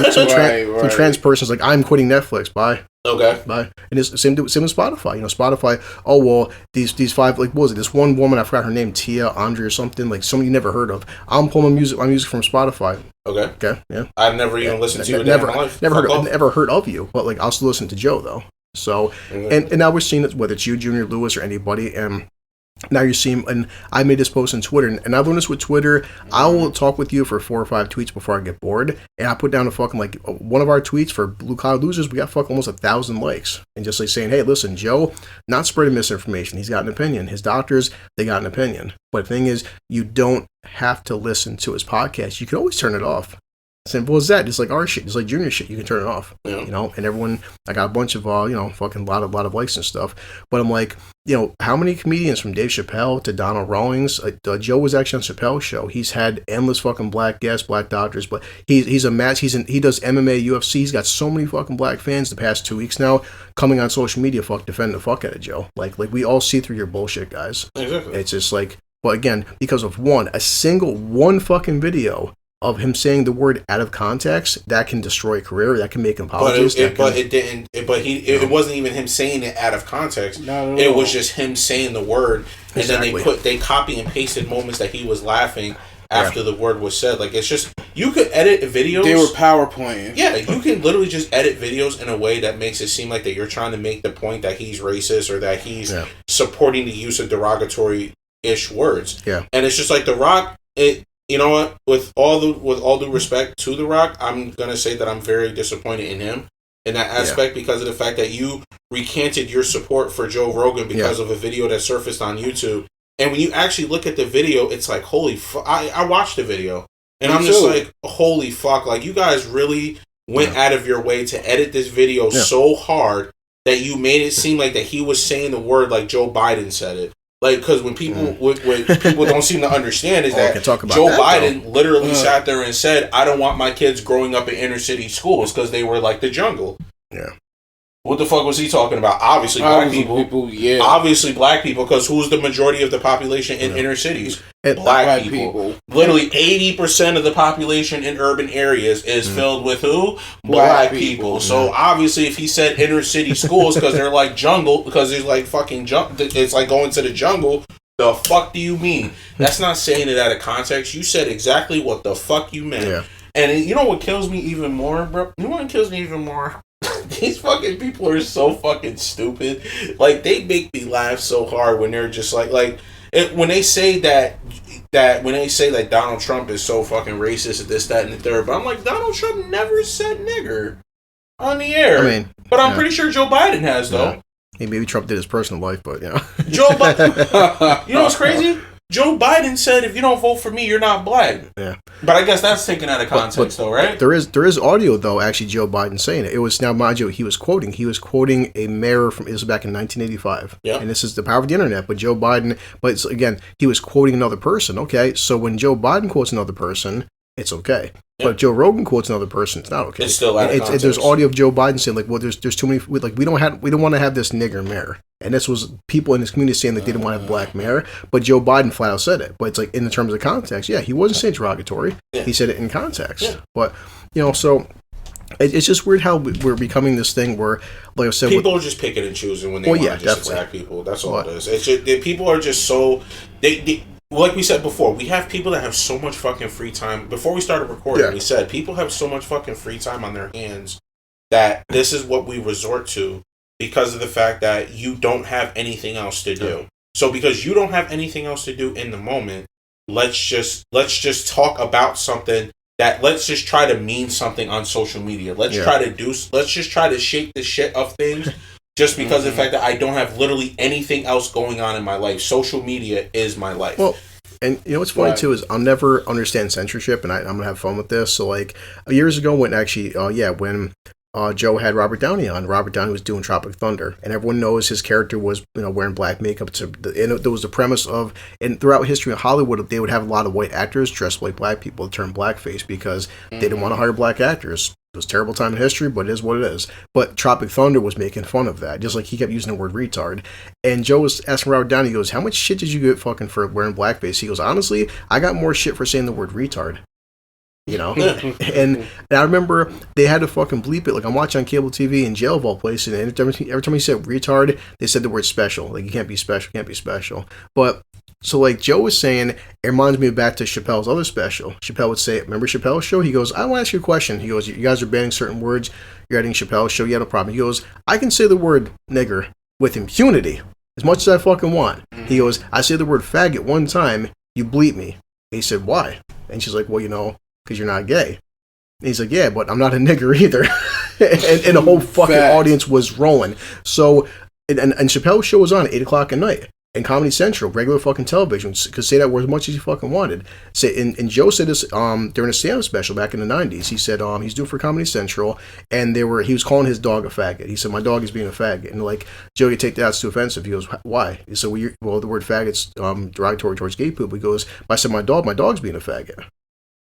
trans person's like, I'm quitting Netflix. Bye. Okay. Bye. And it's same with Spotify. Spotify, oh, well, these five, like, what was it? This one woman, I forgot her name, Tia, Andre or something, like, somebody you never heard of. I'm pulling my music from Spotify. Okay. Yeah. I've never even listened to you never, in my life. Never heard of you, but, like, I'll still listen to Joe, though. So, and now we're seeing it, whether it's you, Junior, Lewis, or anybody, and now you're seeing, and I made this post on Twitter, and I've learned this with Twitter. I will talk with you for 4 or 5 tweets before I get bored, and I put down a fucking, like, one of our tweets for Blue Collar Losers, we got fucking almost 1,000 likes, and just like saying, hey, listen, Joe, not spreading misinformation, he's got an opinion. His doctors, they got an opinion. But the thing is, you don't have to listen to his podcast. You can always turn it off. Simple as that. Just like our shit, just like Junior shit, you can turn it off. Yeah. And everyone, I got a bunch of fucking lot of likes and stuff. But I'm like, how many comedians from Dave Chappelle to Donald Rawlings? Joe was actually on Chappelle's show. He's had endless fucking black guests, black doctors, but he's a match. He does MMA, UFC. He's got so many fucking black fans the past 2 weeks now coming on social media, defending the fuck out of Joe. Like we all see through your bullshit, guys. Exactly. It's just like, but again, because of one fucking video of him saying the word out of context, that can destroy a career, that can make him apologize. It wasn't even him saying it out of context. It was just him saying the word, and then they copy and pasted moments that he was laughing after the word was said. Like, it's just, you could edit videos. They were PowerPointing. Yeah, you can literally just edit videos in a way that makes it seem like that you're trying to make the point that he's racist or that he's supporting the use of derogatory-ish words. Yeah. And it's just like The Rock, you know what? With all due respect to The Rock, I'm gonna say that I'm very disappointed in him in that aspect because of the fact that you recanted your support for Joe Rogan because of a video that surfaced on YouTube. And when you actually look at the video, it's like, holy fuck! I watched the video, and I'm just like, holy fuck! Like, you guys really went out of your way to edit this video so hard that you made it seem like that he was saying the word like Joe Biden said it. Like, because when people what people don't seem to understand is that Joe Biden literally sat there and said, I don't want my kids growing up in inner city schools because they were like the jungle. Yeah. What the fuck was he talking about? Obviously black people. Obviously black people, because who's the majority of the population in inner cities? Black people. Literally 80% of the population in urban areas is filled with who? Black people. So obviously if he said inner city schools because they're like jungle, because there's like fucking it's like going to the jungle, the fuck do you mean? That's not saying it out of context. You said exactly what the fuck you meant. Yeah. And you know what kills me even more, bro? You know what kills me even more? These fucking people are so fucking stupid. Like, they make me laugh so hard when they're just like when they say that Donald Trump is so fucking racist and this, that, and the third. But I'm like, Donald Trump never said nigger on the air. I mean, but I'm pretty sure Joe Biden has though. Hey, maybe Trump did his personal life, but Joe Biden. You know what's crazy? Joe Biden said, if you don't vote for me, you're not black. Yeah. But I guess that's taken out of context, though, right? There is audio, though, actually, Joe Biden saying it. It was, now, mind you, he was quoting a mayor from, it was back in 1985. Yeah. And this is the power of the internet, but Joe Biden, again, he was quoting another person. Okay, so when Joe Biden quotes another person, it's okay. But if Joe Rogan quotes another person, it's not okay. It's still out of context. There's audio of Joe Biden saying, like, well, there's too many, like, we don't want to have this nigger mayor. And this was people in his community saying that they didn't want to have a black mayor, but Joe Biden flat out said it. But it's like, in terms of context, he wasn't saying derogatory. Yeah. He said it in context. Yeah. But, so it's just weird how we're becoming this thing where, like I said, people are just picking and choosing when they want to just attack people. That's all it is. It's just, people are just so they like we said before, we have people that have so much fucking free time. Before we started recording, we said people have so much fucking free time on their hands that this is what we resort to. Because of the fact that you don't have anything else to do. So because you don't have anything else to do in the moment, let's just talk about something that, let's just try to mean something on social media. Let's just try to shape the shit of things just because of the fact that I don't have literally anything else going on in my life. Social media is my life. Well, and you know what's funny too is I'll never understand censorship, and I'm gonna have fun with this. So like years ago, when when Joe had Robert Downey on, Robert Downey was doing Tropic Thunder, and everyone knows his character was wearing black makeup. And there was the premise of, and throughout history of Hollywood, they would have a lot of white actors dressed like black people to turn blackface because they didn't want to hire black actors. It was a terrible time in history, but it is what it is. But Tropic Thunder was making fun of that, just like he kept using the word retard. And Joe was asking Robert Downey, he goes, how much shit did you get fucking for wearing blackface? He goes, honestly, I got more shit for saying the word retard. And I remember they had to fucking bleep it. Like, I'm watching on cable TV in jail of all places, and every time he said retard, they said the word special. Like, you can't be special. But, so like Joe was saying, it reminds me back to Chappelle's other special. Chappelle would say, remember Chappelle's show? He goes, I want to ask you a question. He goes, you guys are banning certain words. You're editing Chappelle's show. You have no problem. He goes, I can say the word nigger with impunity as much as I fucking want. He goes, I say the word faggot one time, you bleep me. And he said, why? And she's like, well, because you're not gay. And he's like, yeah, but I'm not a nigger either. and the whole fucking audience was rolling. So, and Chappelle's show was on at 8 o'clock at night. And Comedy Central, regular fucking television, could say that word as much as he fucking wanted. And Joe said this during a stand-up special back in the 90s. He said he's doing for Comedy Central, and he was calling his dog a faggot. He said, my dog is being a faggot. And like, Joe, you take that as too offensive. He goes, why? He said, well, the word faggot's derogatory towards gay people. He goes, I said, my dog's being a faggot.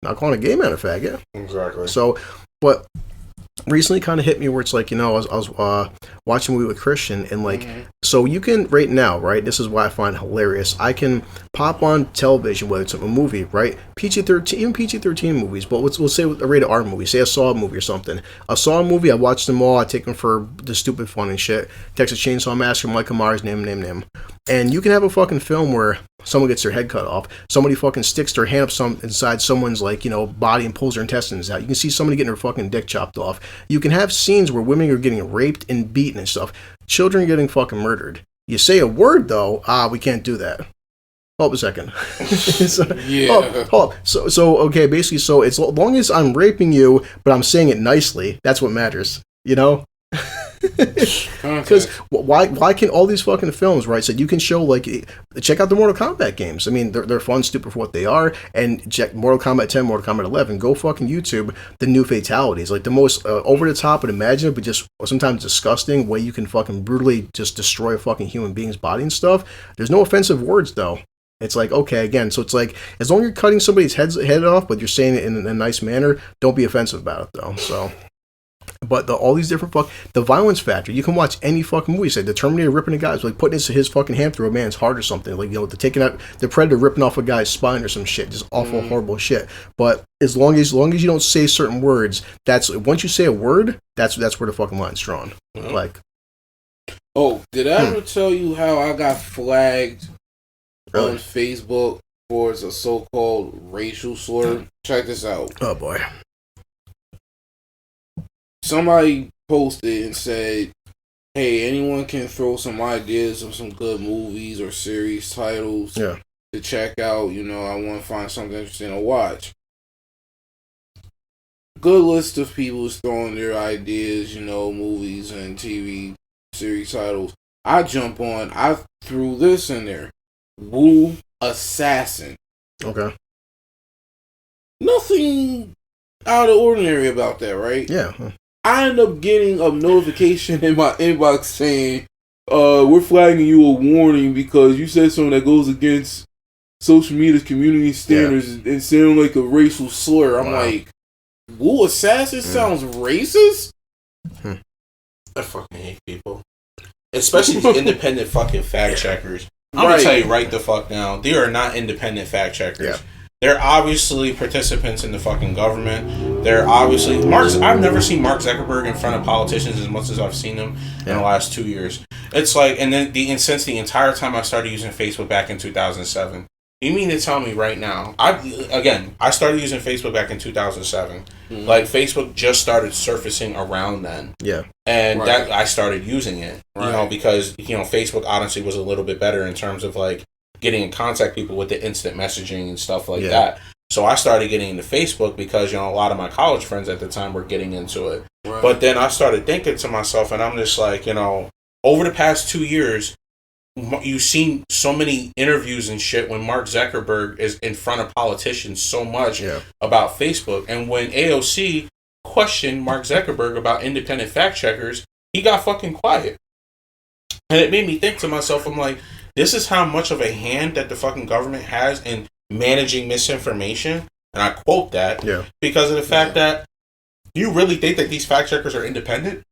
Not calling a gay man a faggot. Exactly. So, but recently kind of hit me where it's like, I was watching a movie with Christian, and like, so you can right now, right? This is why I find hilarious. I can pop on television, whether it's a movie, right? PG-13, even PG-13 movies, but we'll say a rated R movie, say a Saw movie or something. A Saw movie, I watch them all. I take them for the stupid fun and shit. Texas Chainsaw Massacre, Michael Myers, name. And you can have a fucking film where someone gets their head cut off. Somebody fucking sticks their hand up inside someone's body and pulls their intestines out. You can see somebody getting their fucking dick chopped off. You can have scenes where women are getting raped and beaten and stuff. Children are getting fucking murdered. You say a word though, we can't do that. Hold up a second. Hold up. So okay, basically, so as long as I'm raping you, but I'm saying it nicely, that's what matters. Because why can all these fucking films, right? So you can show check out the Mortal Kombat games. I mean, they're fun, stupid for what they are. And check Mortal Kombat 10, Mortal Kombat 11. Go fucking YouTube the new fatalities, like the most over the top and imaginative, but just sometimes disgusting way you can fucking brutally just destroy a fucking human being's body and stuff. There's no offensive words though. It's like, okay, again, so it's like, as long as you're cutting somebody's head off, but you're saying it in a nice manner, don't be offensive about it though. So. But all these different the violence factor, you can watch any fucking movie. Say the Terminator ripping a guy's putting his fucking hand through a man's heart or something, taking out the Predator ripping off a guy's spine or some shit, just awful, horrible shit. But as long as you don't say certain words, once you say a word, that's where the fucking line's drawn. Like, did I ever tell you how I got flagged on Facebook for a so-called racial slur? Check this out. Oh boy. Somebody posted and said, hey, anyone can throw some ideas of some good movies or series titles to check out. I want to find something interesting to watch. Good list of people is throwing their ideas, movies and TV series titles. I jump on, I threw this in there. Wu Assassin. Okay. Nothing out of ordinary about that, right? Yeah. I end up getting a notification in my inbox saying, we're flagging you a warning because you said something that goes against social media's community standards and sound like a racial slur. I'm like, Wu Assassin sounds racist? I fucking hate people. Especially these independent fucking fact checkers. I'm gonna tell you right the fuck now, they are not independent fact checkers. Yeah. They're obviously participants in the fucking government. They're obviously I've never seen Mark Zuckerberg in front of politicians as much as I've seen him in the last 2 years. It's like, and then since the entire time I started using Facebook back in 2007. You mean to tell me right now? I started using Facebook back in 2007. Mm-hmm. Like, Facebook just started surfacing around then. Yeah, and that I started using it. Because Facebook honestly was a little bit better in terms of like getting in contact people with the instant messaging and stuff like that. So I started getting into Facebook because, a lot of my college friends at the time were getting into it. Right. But then I started thinking to myself, and I'm just like, over the past 2 years, you've seen so many interviews and shit when Mark Zuckerberg is in front of politicians so much about Facebook. And when AOC questioned Mark Zuckerberg about independent fact checkers, he got fucking quiet. And it made me think to myself, I'm like, this is how much of a hand that the fucking government has in managing misinformation. And I quote that because of the fact that you really think that these fact checkers are independent?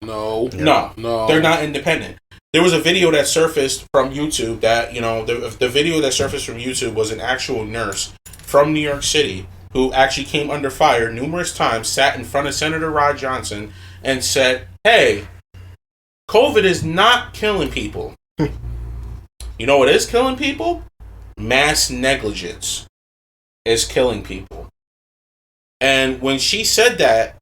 No. No. They're not independent. There was a video that surfaced from YouTube that, the video that surfaced from YouTube was an actual nurse from New York City who actually came under fire numerous times, sat in front of Senator Rod Johnson and said, hey, COVID is not killing people. You know what is killing people? Mass negligence is killing people. And when she said that,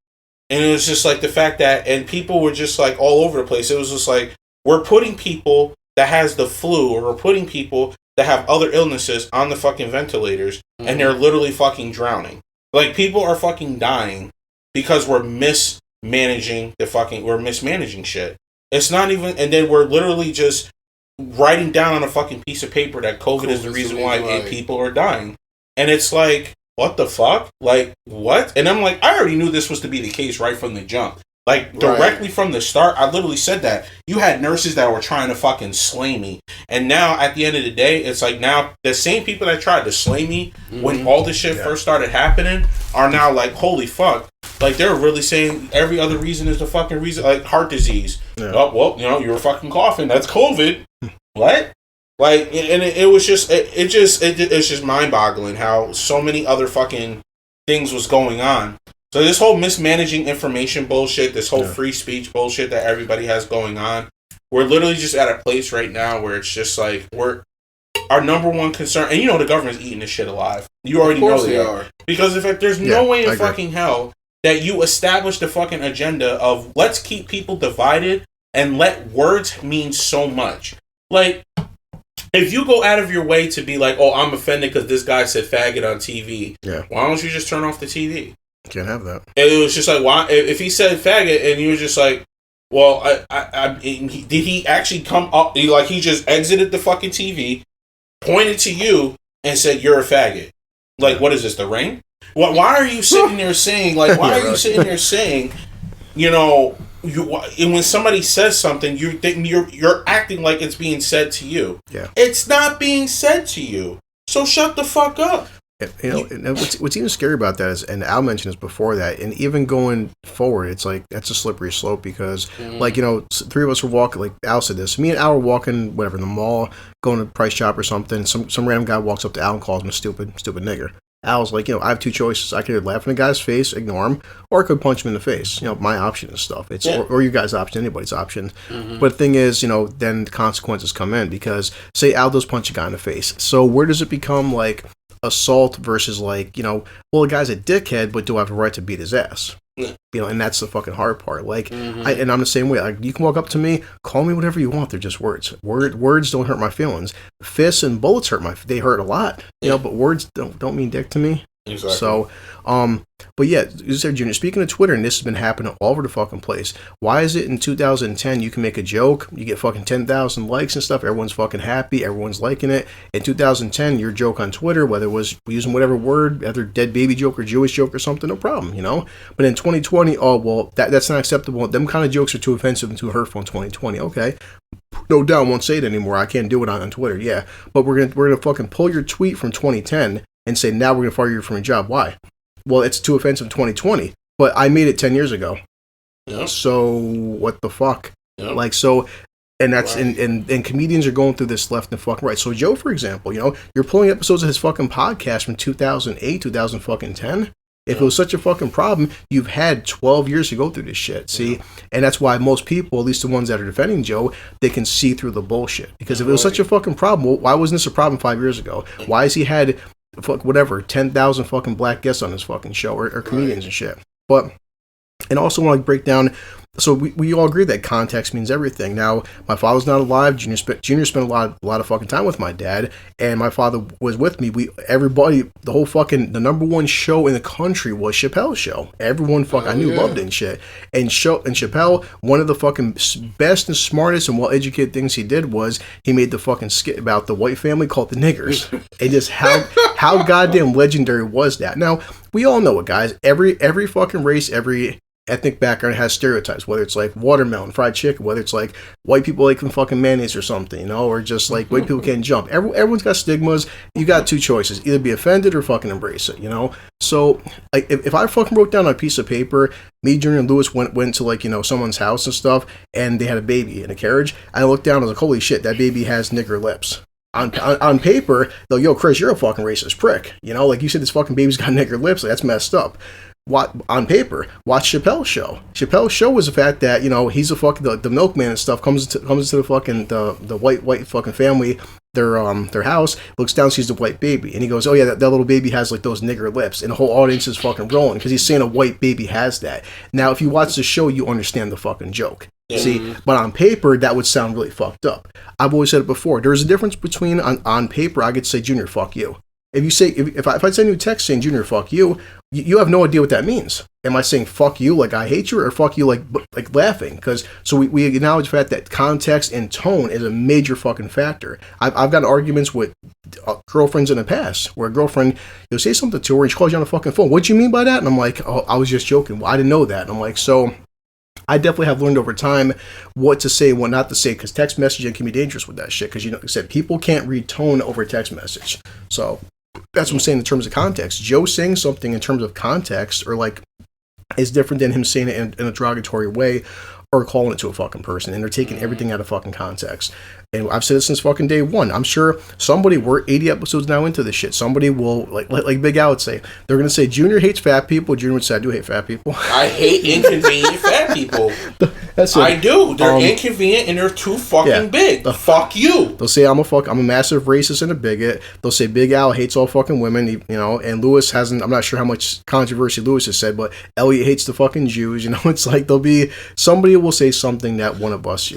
and it was just like the fact that, and people were just like all over the place, it was just like, we're putting people that has the flu, or we're putting people that have other illnesses on the fucking ventilators, and they're literally fucking drowning. Like, people are fucking dying because we're mismanaging shit. It's not even, and then we're literally just writing down on a fucking piece of paper that COVID is the reason why people are dying. And it's like, what the fuck? Like, what? And I'm like, I already knew this was to be the case right from the jump. Like, directly from the start, I literally said that. You had nurses that were trying to fucking slay me. And now, at the end of the day, it's like, now, the same people that tried to slay me when all this shit first started happening are now like, holy fuck. Like, they're really saying every other reason is the fucking reason. Like, heart disease. Yeah. Oh, well, you were fucking coughing. That's COVID. What? Like, and it was just, it's just mind-boggling how so many other fucking things was going on. So this whole mismanaging information bullshit, this whole free speech bullshit that everybody has going on, we're literally just at a place right now where it's just like, our number one concern, and the government's eating this shit alive. You already know they are. Because if there's no way in fucking hell that you establish the fucking agenda of let's keep people divided and let words mean so much. Like, if you go out of your way to be like, oh, I'm offended because this guy said faggot on TV, why don't you just turn off the TV? Can't have that. And it was just like, why? If he said faggot and you were just like, well, did he actually come up? He just exited the fucking TV, pointed to you, and said, you're a faggot. Like, what is this, The Ring? Why are you sitting there saying, and when somebody says something, you're acting like it's being said to you. Yeah. It's not being said to you. So shut the fuck up. What's even scary about that is, and Al mentioned this before that, and even going forward, it's like, that's a slippery slope because, three of us were walking, like Al said this, me and Al were walking, whatever, in the mall, going to Price Chop or something, some random guy walks up to Al and calls him a stupid nigger. Al's like, I have two choices. I could either laugh in the guy's face, ignore him, or I could punch him in the face. My option and stuff. It's or your guys' option, anybody's option. Mm-hmm. But the thing is, then the consequences come in because, say Al does punch a guy in the face. So where does it become like assault versus like, well, the guy's a dickhead, but do I have a right to beat his ass? Yeah. And that's the fucking hard part. Like, and I'm the same way. Like, you can walk up to me, call me whatever you want. They're just words. Words don't hurt my feelings. Fists and bullets they hurt a lot. But words don't mean dick to me. Exactly. So, but yeah, you said, Junior, speaking of Twitter, and this has been happening all over the fucking place. Why is it in 2010 you can make a joke, you get fucking 10,000 likes and stuff, everyone's fucking happy, everyone's liking it. In 2010, your joke on Twitter, whether it was using whatever word, either dead baby joke or Jewish joke or something, no problem, But in 2020, oh, well, that's not acceptable. Them kind of jokes are too offensive and too hurtful in 2020. Okay. No doubt, won't say it anymore. I can't do it on Twitter. Yeah. But we're gonna fucking pull your tweet from 2010 and say, now we're going to fire you from your job. Why? Well, it's too offensive in 2020, but I made it 10 years ago. Yeah. So what the fuck? Yeah. Like, so, and that's, right. and comedians are going through this left and fucking right. So Joe, for example, you're pulling episodes of his fucking podcast from 2008, 2010. If it was such a fucking problem, you've had 12 years to go through this shit. See? And that's why most people, at least the ones that are defending Joe, they can see through the bullshit. Because if it was such a fucking problem, well, why wasn't this a problem 5 years ago? Why has he had 10,000 fucking black guests on his fucking show or comedians and shit? But, and also want to break down So we all agree that context means everything. Now, my father's not alive. Junior spent a lot of fucking time with my dad, and my father was with me. The number one show in the country was Chappelle's show. Everyone I knew loved it and shit. And Chappelle, one of the fucking best and smartest and well-educated things he did was he made the fucking skit about the white family called the niggers. And just how goddamn legendary was that? Now, we all know it, guys. Every fucking race, every ethnic background has stereotypes, whether it's like watermelon, fried chicken, whether it's like white people like fucking mayonnaise or something, or just like white people can't jump. Everyone's got stigmas. You got two choices: either be offended or fucking embrace it, So, like, if I fucking wrote down on a piece of paper, me, Junior, and Lewis went to someone's house and stuff, and they had a baby in a carriage, I looked down and I was like, holy shit, that baby has nigger lips. On paper, they'll, yo, Chris, you're a fucking racist prick. Like you said, this fucking baby's got nigger lips. Like, that's messed up. On paper, watch Chappelle's show. Chappelle's show was the fact that he's a fucking the milkman and stuff comes into the fucking the white fucking family, their house, looks down, sees the white baby, and he goes, oh yeah, that little baby has like those nigger lips, and the whole audience is fucking rolling because he's saying a white baby has that. Now, if you watch the show, you understand the fucking joke. See, but on paper, that would sound really fucked up. I've always said it before. There's a difference between on paper, I could say, Junior, fuck you. If you say, if I send you a text saying, Junior, fuck you, you have no idea what that means. Am I saying fuck you like I hate you, or fuck you like laughing? Because we acknowledge the fact that context and tone is a major fucking factor. I've gotten arguments with girlfriends in the past where a girlfriend, you'll say something to her and she calls you on the fucking phone. What do you mean by that? And I'm like, oh, I was just joking. Well, I didn't know that. And I'm like, so I definitely have learned over time what to say and what not to say, because text messaging can be dangerous with that shit. Because like I said, people can't read tone over text message. So that's what I'm saying in terms of context. Joe saying something in terms of context or like is different than him saying it in a derogatory way or calling it to a fucking person, and they're taking everything out of fucking context. And I've said it since fucking day one. I'm sure we're 80 episodes now into this shit. Somebody will, like Big Al would say, they're going to say, Junior hates fat people. Junior would say, I do hate fat people. I hate inconvenient fat people. That's it. I do. They're inconvenient and they're too fucking big. Fuck you. They'll say, I'm a massive racist and a bigot. They'll say, Big Al hates all fucking women, and Lewis hasn't, I'm not sure how much controversy Lewis has said, but Elliot hates the fucking Jews. It's like somebody will say something that one of us,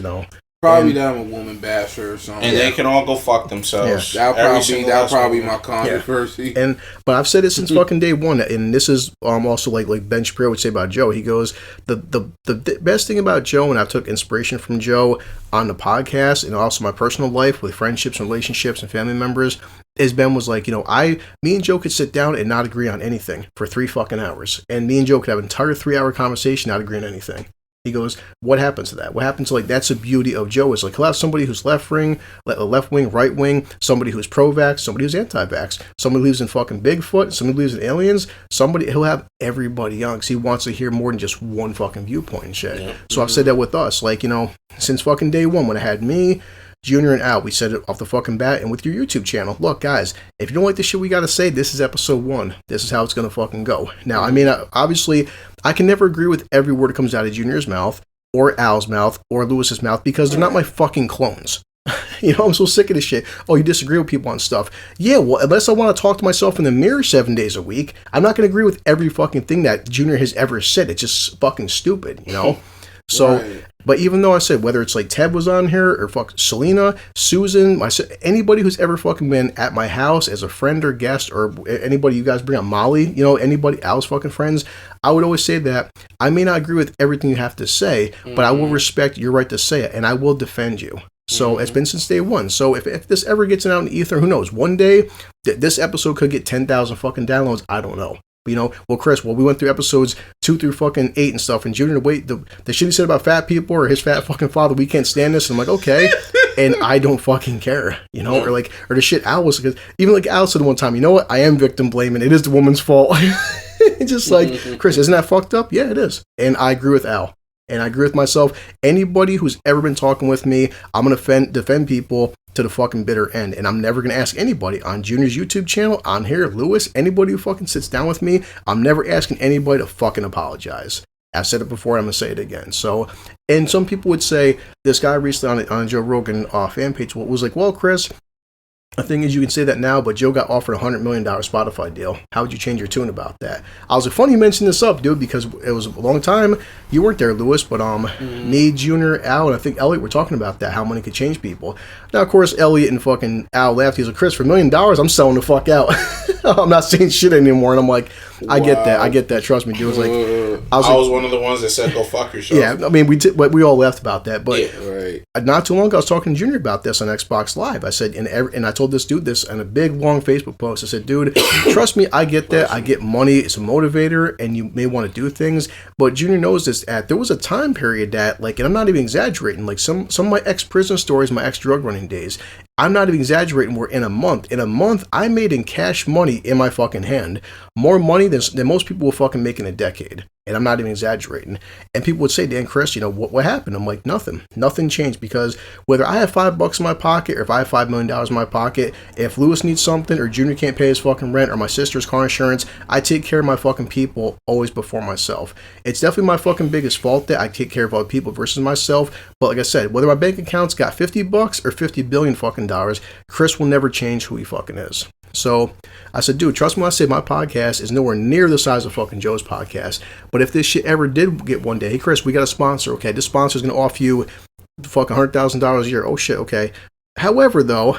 Probably that I'm a woman basher or something. And they can all go fuck themselves. Yeah. That'll probably be my controversy. Yeah. But I've said it since fucking day one, and this is also like Ben Shapiro would say about Joe. He goes, the best thing about Joe, and I took inspiration from Joe on the podcast and also my personal life with friendships and relationships and family members, is Ben was like, me and Joe could sit down and not agree on anything for 3 fucking hours. And me and Joe could have an entire 3-hour conversation, not agree on anything. He goes, what happens to that? What happens to, that's the beauty of Joe, is he'll have somebody who's left wing, right wing, somebody who's pro-vax, somebody who's anti-vax, somebody who believes in fucking Bigfoot, somebody who believes in aliens, he'll have everybody on because he wants to hear more than just one fucking viewpoint and shit. Yeah. So I've said that with us, since fucking day one when I had me, Junior and Al, we said it off the fucking bat, and with your YouTube channel. Look, guys, if you don't like the shit we gotta say, this is episode 1. This is how it's gonna fucking go. Now, obviously, I can never agree with every word that comes out of Junior's mouth, or Al's mouth, or Lewis's mouth, because they're not my fucking clones. I'm so sick of this shit. Oh, you disagree with people on stuff. Yeah, well, unless I want to talk to myself in the mirror 7 days a week, I'm not gonna agree with every fucking thing that Junior has ever said. It's just fucking stupid, So, right. But even though I said, whether it's like Ted was on here, or fuck Selena, Susan, anybody who's ever fucking been at my house as a friend or guest, or anybody you guys bring up, Molly, anybody, Al's fucking friends, I would always say that I may not agree with everything you have to say, but I will respect your right to say it, and I will defend you. So it's been since day one. So if this ever gets out in the ether, who knows? One day, this episode could get 10,000 fucking downloads. I don't know. Chris, we went through episodes 2 through fucking 8 and stuff, and Junior, the shit he said about fat people or his fat fucking father, we can't stand this. And I'm like, okay, and I don't fucking care, or the shit Al was, because even like Al said one time, what? I am victim blaming. It is the woman's fault. It's just like, Chris, isn't that fucked up? Yeah, it is. And I agree with Al. And I agree with myself. Anybody who's ever been talking with me, I'm going to defend people to the fucking bitter end. And I'm never going to ask anybody on Junior's YouTube channel, on here, Lewis, anybody who fucking sits down with me, I'm never asking anybody to fucking apologize. I've said it before, I'm going to say it again. So, and some people would say, this guy recently on Joe Rogan fan page was like, well, Chris, The thing is, you can say that now, but Joe got offered $100 million Spotify deal. How would you change your tune about that? I was like, funny you mentioned this up, dude, because it was a long time. You weren't there, Lewis, but me, Junior, Al, and I think Elliot were talking about that, how money could change people. Now, of course, Elliot and fucking Al laughed. He's like, Chris, for $1 million, I'm selling the fuck out. I'm not saying shit anymore. And I'm like, I get that. Trust me, dude. It was like, I was one of the ones that said, go fuck yourself. Yeah, I mean, we all laughed about that. But yeah, right. Not too long ago, I was talking to Junior about this on Xbox Live. I said, and I told this dude this in a big, long Facebook post. I said, dude, trust me, I get that. I get money. It's a motivator, and you may want to do things. But Junior knows this. There was a time period that, like, and I'm not even exaggerating, like some of my ex-prison stories, my ex-drug running days, I'm not even exaggerating, were in a month, I made in cash money in my fucking hand more money than most people will fucking make in a decade. And I'm not even exaggerating. And people would say, Dan, Chris, what happened? I'm like, nothing changed, because whether I have $5 in my pocket or if I have $5 million in my pocket, if Lewis needs something or Junior can't pay his fucking rent or my sister's car insurance, I take care of my fucking people always before myself. It's definitely my fucking biggest fault that I take care of other people versus myself. But like I said, whether my bank account's got $50 or $50 billion fucking dollars, Chris will never change who he fucking is. So I said, dude, trust me when I say my podcast is nowhere near the size of fucking Joe's podcast. But if this shit ever did get one day, hey, Chris, we got a sponsor, okay? This sponsor's going to offer you fucking $100,000 a year. Oh, shit, okay. However, though,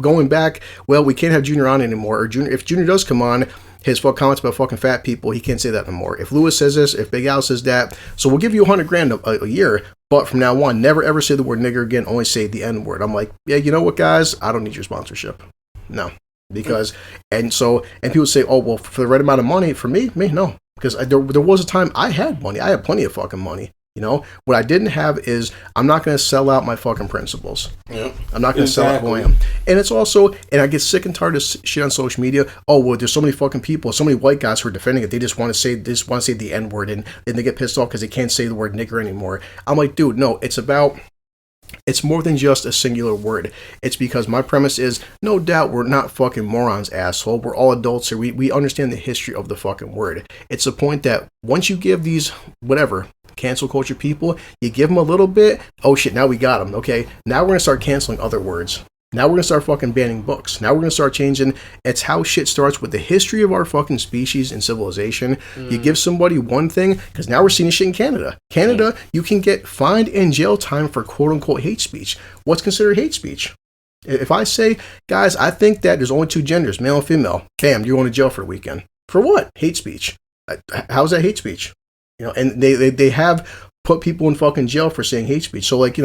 going back, well, we can't have Junior on anymore. Or if Junior does come on, his comments about fucking fat people, he can't say that anymore. If Lewis says this, if Big Al says that, so we'll give you $100,000 a year. But from now on, never ever say the word nigger again. Only say the N word. I'm like, yeah, you know what, guys? I don't need your sponsorship. No. Because and people say, oh well, for the right amount of money, for me no, because there was a time I had money. I had plenty of fucking money. What I didn't have is I'm not going to sell out my fucking principles. Yeah, I'm not going to sell out who I am. And it's also, and I get sick and tired of shit on social media. Oh well, there's so many fucking people, so many white guys who are defending it. They just want to say the N word, and they get pissed off because they can't say the word nigger anymore. I'm like, dude, no, it's more than just a singular word. It's because my premise is, no doubt we're not fucking morons, asshole. We're all adults here. We understand the history of the fucking word. It's the point that once you give these, whatever, cancel culture people, you give them a little bit, oh shit, now we got them, okay? Now we're going to start canceling other words. Now we're going to start fucking banning books. Now we're going to start changing. It's how shit starts with the history of our fucking species and civilization. You give somebody one thing, because now we're seeing shit in Canada. Canada, you can get fined and jail time for quote-unquote hate speech. What's considered hate speech? If I say, guys, I think that there's only two genders, male and female, bam, you're going to jail for a weekend. For what? Hate speech. How's that hate speech? And they have put people in fucking jail for saying hate speech. So, like,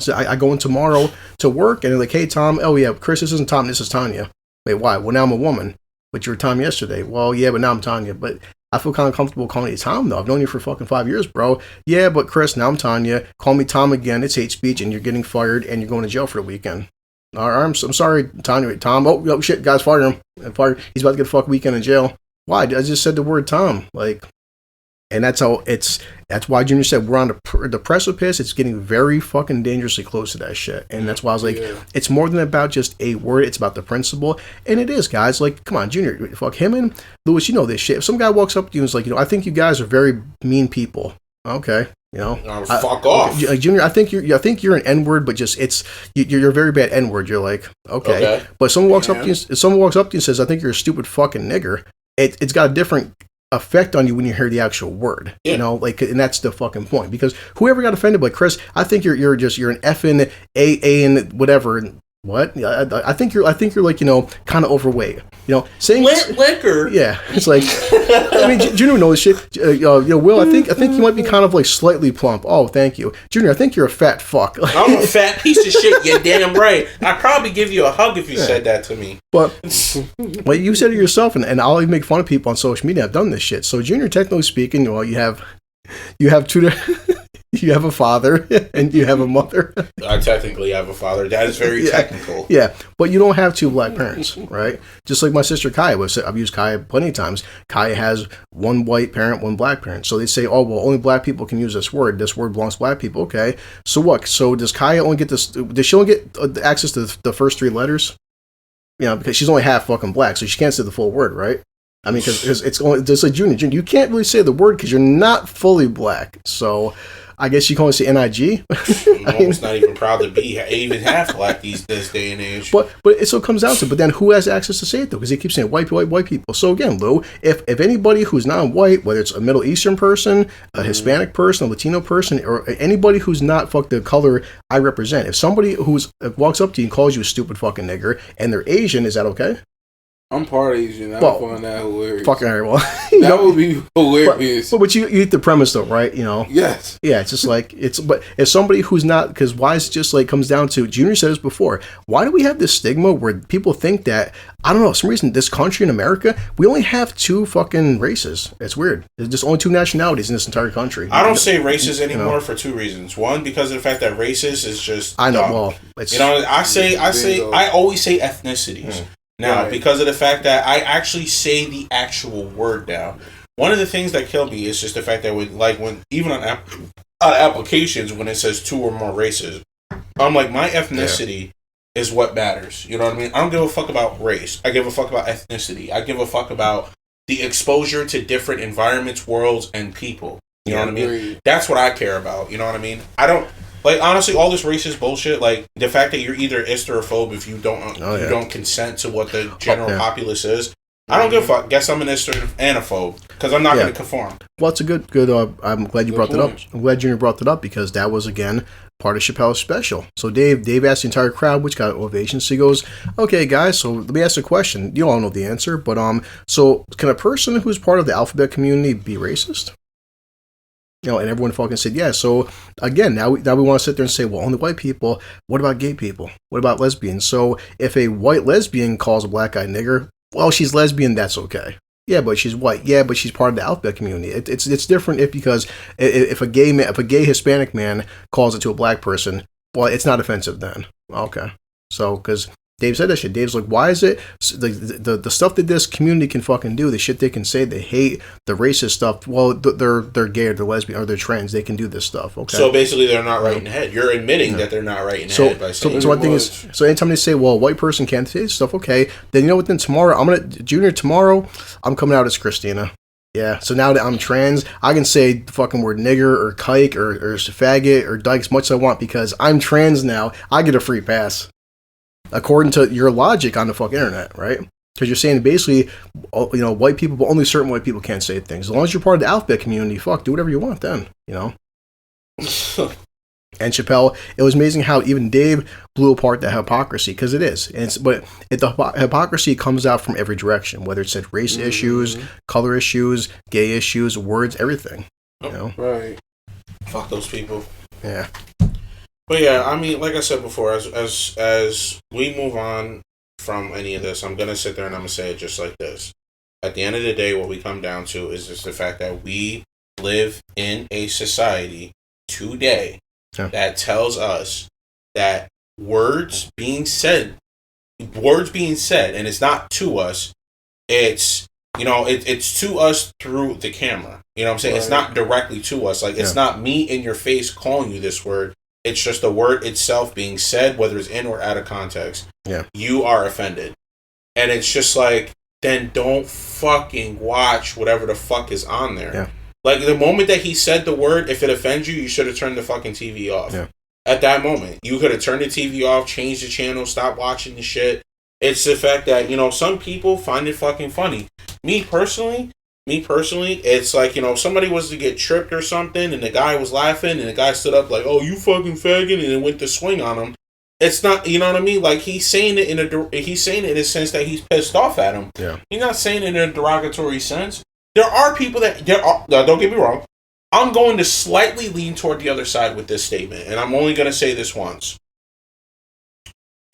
so I go in tomorrow to work, and they're like, hey, Tom, oh, yeah, Chris, this isn't Tom, this is Tanya. Wait, why? Well, now I'm a woman. But you were Tom yesterday. Well, yeah, but now I'm Tanya. But I feel kind of comfortable calling you Tom, though. I've known you for fucking 5 years, bro. Yeah, but Chris, now I'm Tanya. Call me Tom again. It's hate speech, and you're getting fired, and you're going to jail for the weekend. All right, I'm sorry, Tanya. Wait, Tom. Oh, shit, guys, fire him. He's about to get a fucking weekend in jail. Why? I just said the word Tom. Like... And that's why Junior said we're on the precipice. It's getting very fucking dangerously close to that shit. And that's why I was like, It's more than about just a word. It's about the principle. And it is, guys. Like, come on, Junior, fuck him and Lewis, you know this shit. If some guy walks up to you and is like, I think you guys are very mean people. Okay. Fuck off. Junior, I think you're an N-word, but just you're a very bad N-word. You're like, okay. But if someone walks up to you and says, I think you're a stupid fucking nigger, it's got a different effect on you when you hear the actual word, and that's the fucking point. Because whoever got offended, like Chris, I think you're an effing a and whatever. What? I think you're like kind of overweight. Saying liquor. Yeah, it's like I mean, Junior knows shit. Will, I think you might be kind of like slightly plump. Oh, thank you, Junior. I think you're a fat fuck. I'm a fat piece of shit. You're damn right. I'd probably give you a hug if you said that to me. But you said it yourself, and I'll even make fun of people on social media. I've done this shit. So, Junior, technically speaking, you have two. You have a father and you have a mother. I technically have a father. That is very technical. Yeah, but you don't have two black parents, right? Just like my sister Kaya. I've used Kaya plenty of times. Kaya has one white parent, one black parent. So they say, oh, well, only black people can use this word. This word belongs to black people. Okay. So what? So does Kaya only get this? Does she only get access to the first three letters? Because she's only half fucking black, so she can't say the full word, right? I mean, because it's only just like Junior. You can't really say the word because you're not fully black. So, I guess you can only say NIG. I'm almost not even proud to be even half black this day and age. But it still comes down to, but then who has access to say it though? Because they keep saying white people. So again, Lou, if anybody who's not white, whether it's a Middle Eastern person, a Hispanic person, a Latino person, or anybody who's not the color I represent, if somebody who's walks up to you and calls you a stupid fucking nigger and they're Asian, is that okay? I'm part Asian. I find that hilarious. Fucking well, that would be hilarious. But you get the premise though, right? You know. Yes. Yeah, it's just like but if somebody who's not, because why is it just like comes down to, Junior said this before, why do we have this stigma where people think that, I don't know, for some reason this country in America, we only have 2 fucking races. It's weird. There's just only 2 nationalities in this entire country. I don't say races anymore for 2 reasons. One, because of the fact that racist is just I know. dumb. Well, I always say ethnicities. Now, because of the fact that I actually say the actual word now. One of the things that killed me is just the fact that when even on applications, when it says 2 or more races, I'm like, my ethnicity is what matters. You know what I mean? I don't give a fuck about race. I give a fuck about ethnicity. I give a fuck about the exposure to different environments, worlds, and people. You know what I mean? That's what I care about. You know what I mean? I don't... Like, honestly, all this racist bullshit, like, the fact that you're either Ister-ophobe if you don't consent to what the general populace is, I don't give a fuck. Guess I'm an Ister-anophobe, because I'm not going to conform. Well, it's a good, I'm glad you brought that up. I'm glad Junior brought that up, because that was, again, part of Chappelle's special. So Dave asked the entire crowd, which got ovations. So he goes, okay, guys, so let me ask a question. You all know the answer, but, so can a person who's part of the alphabet community be racist? You know, and everyone fucking said, yeah. So, again, now we want to sit there and say, well, only white people. What about gay people? What about lesbians? So, if a white lesbian calls a black guy nigger, well, she's lesbian, that's okay. Yeah, but she's white. Yeah, but she's part of the alphabet community. It's different because if a gay Hispanic man calls it to a black person, well, it's not offensive then. Okay. So, because Dave said that shit. Dave's like, why is it the stuff that this community can fucking do, the shit they can say, they hate, the racist stuff, well, they're gay or they're lesbian or they're trans, they can do this stuff, okay? So basically they're not right in the head. You're admitting that they're not right in the head by saying so one thing is, so anytime they say, well, a white person can't say this stuff, okay, then you know what, then tomorrow, tomorrow, I'm coming out as Christina. Yeah, so now that I'm trans, I can say the fucking word nigger or kike or faggot or dyke as much as I want because I'm trans now. I get a free pass. According to your logic on the fucking internet, right? Because you're saying basically, you know, white people, but only certain white people can't say things. As long as you're part of the alphabet community, fuck, do whatever you want then, you know? And Chappelle, it was amazing how even Dave blew apart that hypocrisy, because it is. But the hypocrisy comes out from every direction, whether it's race issues, color issues, gay issues, words, everything. You know? Right. Fuck those people. Yeah. But yeah, I mean, like I said before, as we move on from any of this, I'm going to sit there and I'm going to say it just like this. At the end of the day, what we come down to is just the fact that we live in a society today that tells us that words being said, and it's not to us, it's, you know, it's to us through the camera. You know what I'm saying? Right. It's not directly to us. Like, it's not me in your face calling you this word. It's just the word itself being said, whether it's in or out of context. Yeah. You are offended. And it's just like, then don't fucking watch whatever the fuck is on there. Yeah. Like, the moment that he said the word, if it offends you, you should have turned the fucking TV off. Yeah. At that moment. You could have turned the TV off, changed the channel, stopped watching the shit. It's the fact that, you know, some people find it fucking funny. Me personally, it's like, you know, if somebody was to get tripped or something and the guy was laughing and the guy stood up like, oh, you fucking faggot, and then went to swing on him. It's not, you know what I mean? Like, he's saying it in a sense that he's pissed off at him. Yeah. He's not saying it in a derogatory sense. There are people that, don't get me wrong, I'm going to slightly lean toward the other side with this statement, and I'm only going to say this once.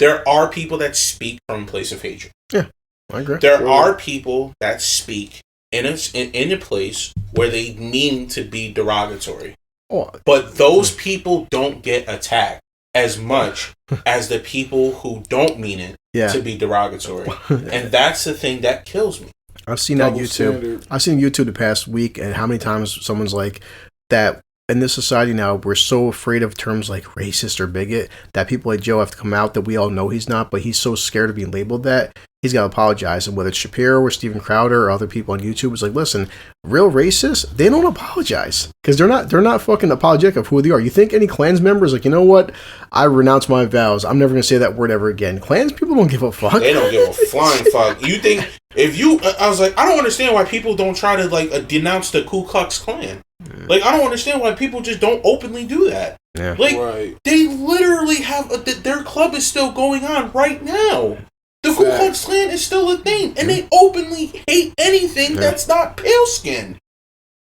There are people that speak from a place of hatred. Yeah, I agree. There are people that speak in a place where they mean to be derogatory. Oh. But those people don't get attacked as much as the people who don't mean it to be derogatory. And that's the thing that kills me. I've seen that YouTube. I've seen YouTube the past week, and how many times someone's like that. In this society now, we're so afraid of terms like racist or bigot that people like Joe have to come out that we all know he's not, but he's so scared of being labeled that he's got to apologize. And whether it's Shapiro or Steven Crowder or other people on YouTube, it's like, listen, real racists, they don't apologize because they're not fucking apologetic of who they are. You think any Klans members like, you know what? I renounce my vows. I'm never gonna say that word ever again. Klans people don't give a fuck. They don't give a flying fuck. You think I was like, I don't understand why people don't try to like denounce the Ku Klux Klan. Like, I don't understand why people just don't openly do that. Yeah. Like, right. They literally have their club is still going on right now. The Ku Klux Klan is still a thing, and they openly hate anything that's not pale skin.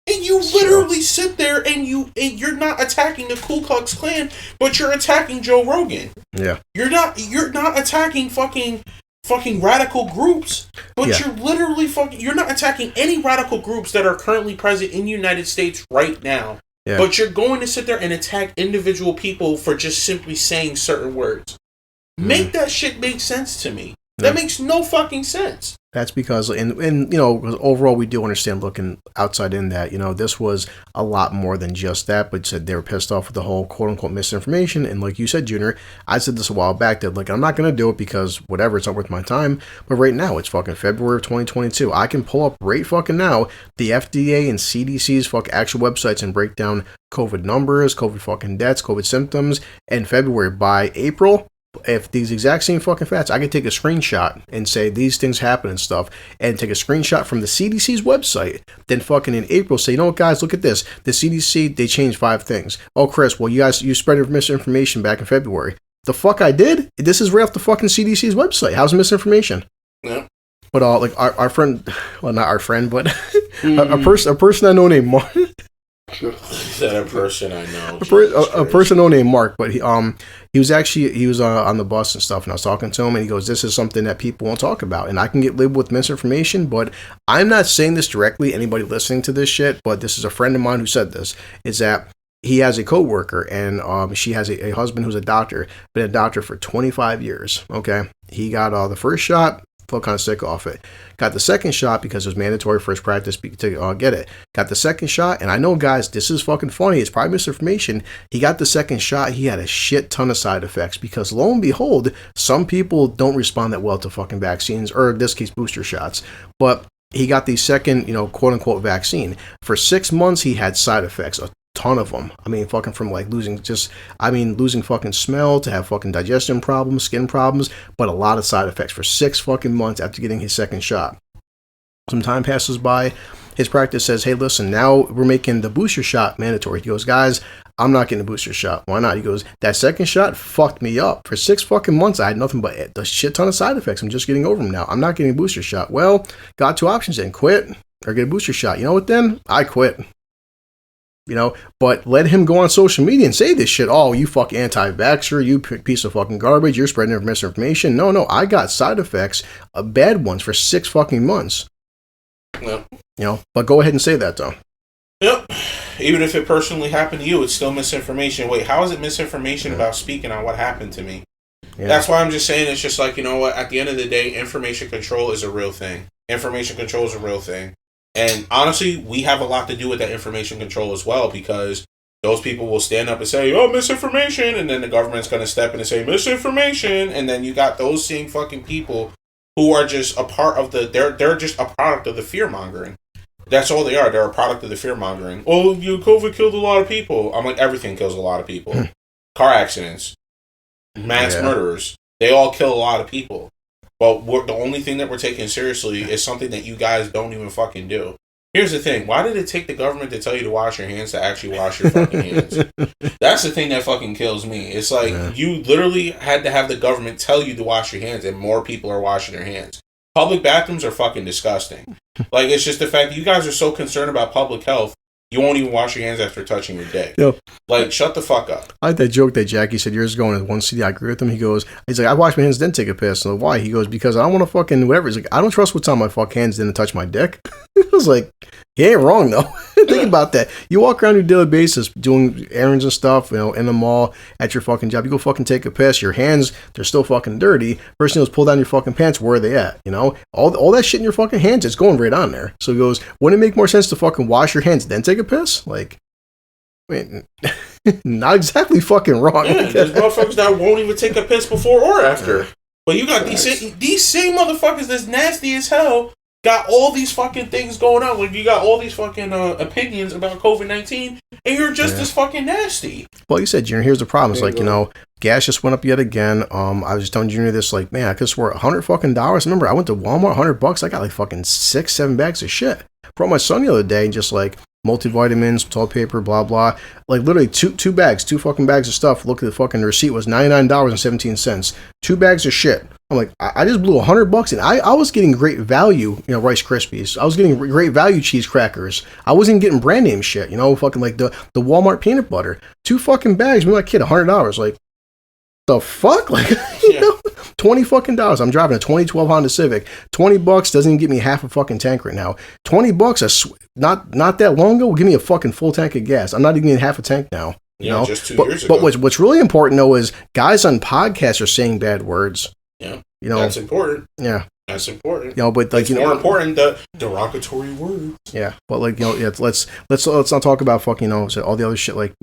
And you literally sit there and you're not attacking the Ku Klux Klan, but you're attacking Joe Rogan. Yeah. You're not attacking fucking radical groups, but you're literally you're not attacking any radical groups that are currently present in the United States right now. Yeah. But you're going to sit there and attack individual people for just simply saying certain words. Make that shit make sense to me. That makes no fucking sense. That's because, and you know, overall we do understand looking outside in that, you know, this was a lot more than just that, but said they were pissed off with the whole quote-unquote misinformation, and like you said, Junior, I said this a while back, that like, I'm not going to do it because whatever, it's not worth my time, but right now, it's fucking February of 2022, I can pull up right fucking now the FDA and CDC's fucking actual websites and break down COVID numbers, COVID fucking deaths, COVID symptoms, and February. By April, if these exact same fucking facts, I could take a screenshot and say these things happen and stuff, and take a screenshot from the CDC's website, then fucking in April say, you know what, guys, look at this. The CDC, they changed 5 things. Oh, Chris, well, you spread misinformation back in February. The fuck I did? This is right off the fucking CDC's website. How's misinformation? Yeah. But like our friend, well, not our friend, but a person I know named Mark. Is that a person I know? A person I know named Mark, but he was on the bus and stuff, and I was talking to him, and he goes, this is something that people won't talk about, and I can get labeled with misinformation, but I'm not saying this directly, anybody listening to this shit, but this is a friend of mine who said this, is that he has a coworker, and she has a husband who's a doctor, been a doctor for 25 years, okay? He got the first shot, felt kind of sick off it. Got the second shot because it was mandatory for his practice to get it. Got the second shot, and I know, guys, this is fucking funny. It's probably misinformation. He got the second shot. He had a shit ton of side effects because, lo and behold, some people don't respond that well to fucking vaccines, or in this case, booster shots. But he got the second, quote-unquote vaccine. For 6 months, he had side effects, a ton of them. I mean, fucking from like losing fucking smell to have fucking digestion problems, skin problems, but a lot of side effects for 6 fucking months after getting his second shot. Some time passes by. His practice says, hey, listen, now we're making the booster shot mandatory. He goes, guys, I'm not getting a booster shot. Why not? He goes, that second shot fucked me up. For 6 fucking months, I had nothing but a shit ton of side effects. I'm just getting over them now. I'm not getting a booster shot. Well, got 2 options then. Quit or get a booster shot. You know what then? I quit. But let him go on social media and say this shit. Oh, you fucking anti-vaxxer, you piece of fucking garbage, you're spreading misinformation. No, I got side effects, bad ones, for 6 fucking months. Yep. But go ahead and say that, though. Yep. Even if it personally happened to you, it's still misinformation. Wait, how is it misinformation about speaking on what happened to me? Yeah. That's why I'm just saying, it's just like, you know what, at the end of the day, information control is a real thing. Information control is a real thing. And honestly, we have a lot to do with that information control as well, because those people will stand up and say, oh, misinformation, and then the government's going to step in and say misinformation, and then you got those same fucking people who are just a part of they're just a product of the fear-mongering. That's all they are. They're a product of the fear-mongering. Oh, COVID killed a lot of people. I'm like, everything kills a lot of people. Car accidents, mass murderers, they all kill a lot of people. But the only thing that we're taking seriously is something that you guys don't even fucking do. Here's the thing. Why did it take the government to tell you to wash your hands to actually wash your fucking hands? That's the thing that fucking kills me. It's like you literally had to have the government tell you to wash your hands, and more people are washing their hands. Public bathrooms are fucking disgusting. Like, it's just the fact that you guys are so concerned about public health, you won't even wash your hands after touching your dick. Yo. Like, shut the fuck up. I like that joke that Jackie said years ago in one city. I agree with him. He's like, I wash my hands, then take a piss. And I'm like, why? He goes, because I don't want to fucking whatever. He's like, I don't trust what's on my fucking hands, then touch my dick. I was like, he ain't wrong, though. Think about that. You walk around on a daily basis doing errands and stuff, in the mall, at your fucking job. You go fucking take a piss. Your hands, they're still fucking dirty. First thing is pull down your fucking pants. Where are they at? All that shit in your fucking hands, it's going right on there. So he goes, wouldn't it make more sense to fucking wash your hands, then take a piss? Like, wait, not exactly fucking wrong. Yeah, there's motherfuckers that won't even take a piss before or after. But you got these same motherfuckers that's nasty as hell. Got all these fucking things going on. Like, you got all these fucking opinions about COVID-19, and you're just as fucking nasty. Well, you said, Junior, here's the problem. It's like, gas just went up yet again. I was just telling Junior this, like, man, I could swear $100 fucking dollars. Remember, I went to Walmart, $100. I got like fucking 6-7 bags of shit. Brought my son the other day, and just like multivitamins, toilet paper, blah blah. Like literally two fucking bags of stuff. Look at the fucking receipt, was $99.17. 2 bags of shit. I'm like, I just blew $100, and I was getting great value, Rice Krispies. I was getting great value cheese crackers. I wasn't getting brand name shit, fucking like the Walmart peanut butter. 2 fucking bags, me and my kid, $100. Like, the fuck? Like, $20 fucking dollars. I'm driving a 2012 Honda Civic. $20 doesn't even get me half a fucking tank right now. $20, not that long ago, will give me a fucking full tank of gas. I'm not even getting half a tank now. Just 2 years ago. But what's really important though is guys on podcasts are saying bad words. Yeah, that's important. Yeah, that's important. But like, it's more important the derogatory words. Yeah, but like, let's not talk about fucking, all the other shit like,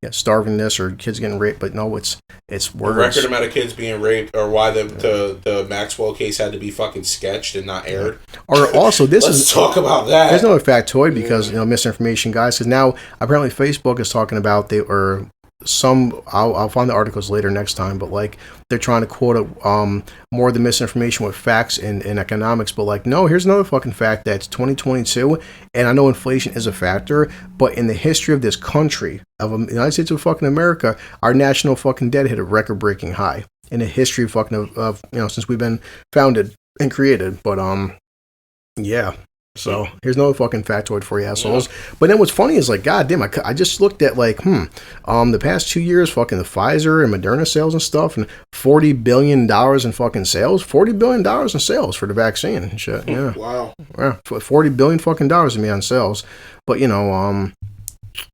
starving this or kids getting raped. But no, it's words. The record amount of kids being raped, or why the Maxwell case had to be fucking sketched and not aired. Or also, let's talk about that. There's another factoid because misinformation, guys. Because now apparently Facebook is talking about I'll find the articles later next time, but like they're trying to quote more of the misinformation with facts in economics. But like, no, here's another fucking fact that's 2022, and I know inflation is a factor, but in the history of this country, of the United States of fucking America, our national fucking debt hit a record-breaking high in the history of fucking of since we've been founded and created. But yeah. So here's another fucking factoid for you assholes. Yeah. But then what's funny is like, goddamn, I just looked at like, the past 2 years, fucking the Pfizer and Moderna sales and stuff, and $40 billion in fucking sales, $40 billion in sales for the vaccine and shit. Yeah. Wow. Yeah, $40 billion fucking dollars to me on sales. But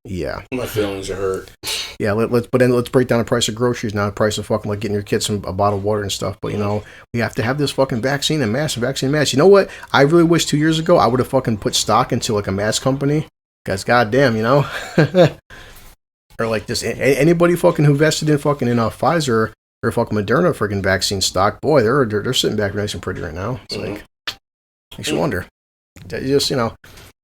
yeah. My feelings are hurt. Yeah, let's break down the price of groceries now, the price of fucking like getting your kids a bottle of water and stuff. But we have to have this fucking vaccine and mask. You know what? I really wish 2 years ago I would have fucking put stock into like a mask company. Because goddamn, or like just anybody fucking who vested in fucking in Pfizer or fucking Moderna freaking vaccine stock. Boy, they're sitting back nice and pretty right now. It's like makes you wonder. Just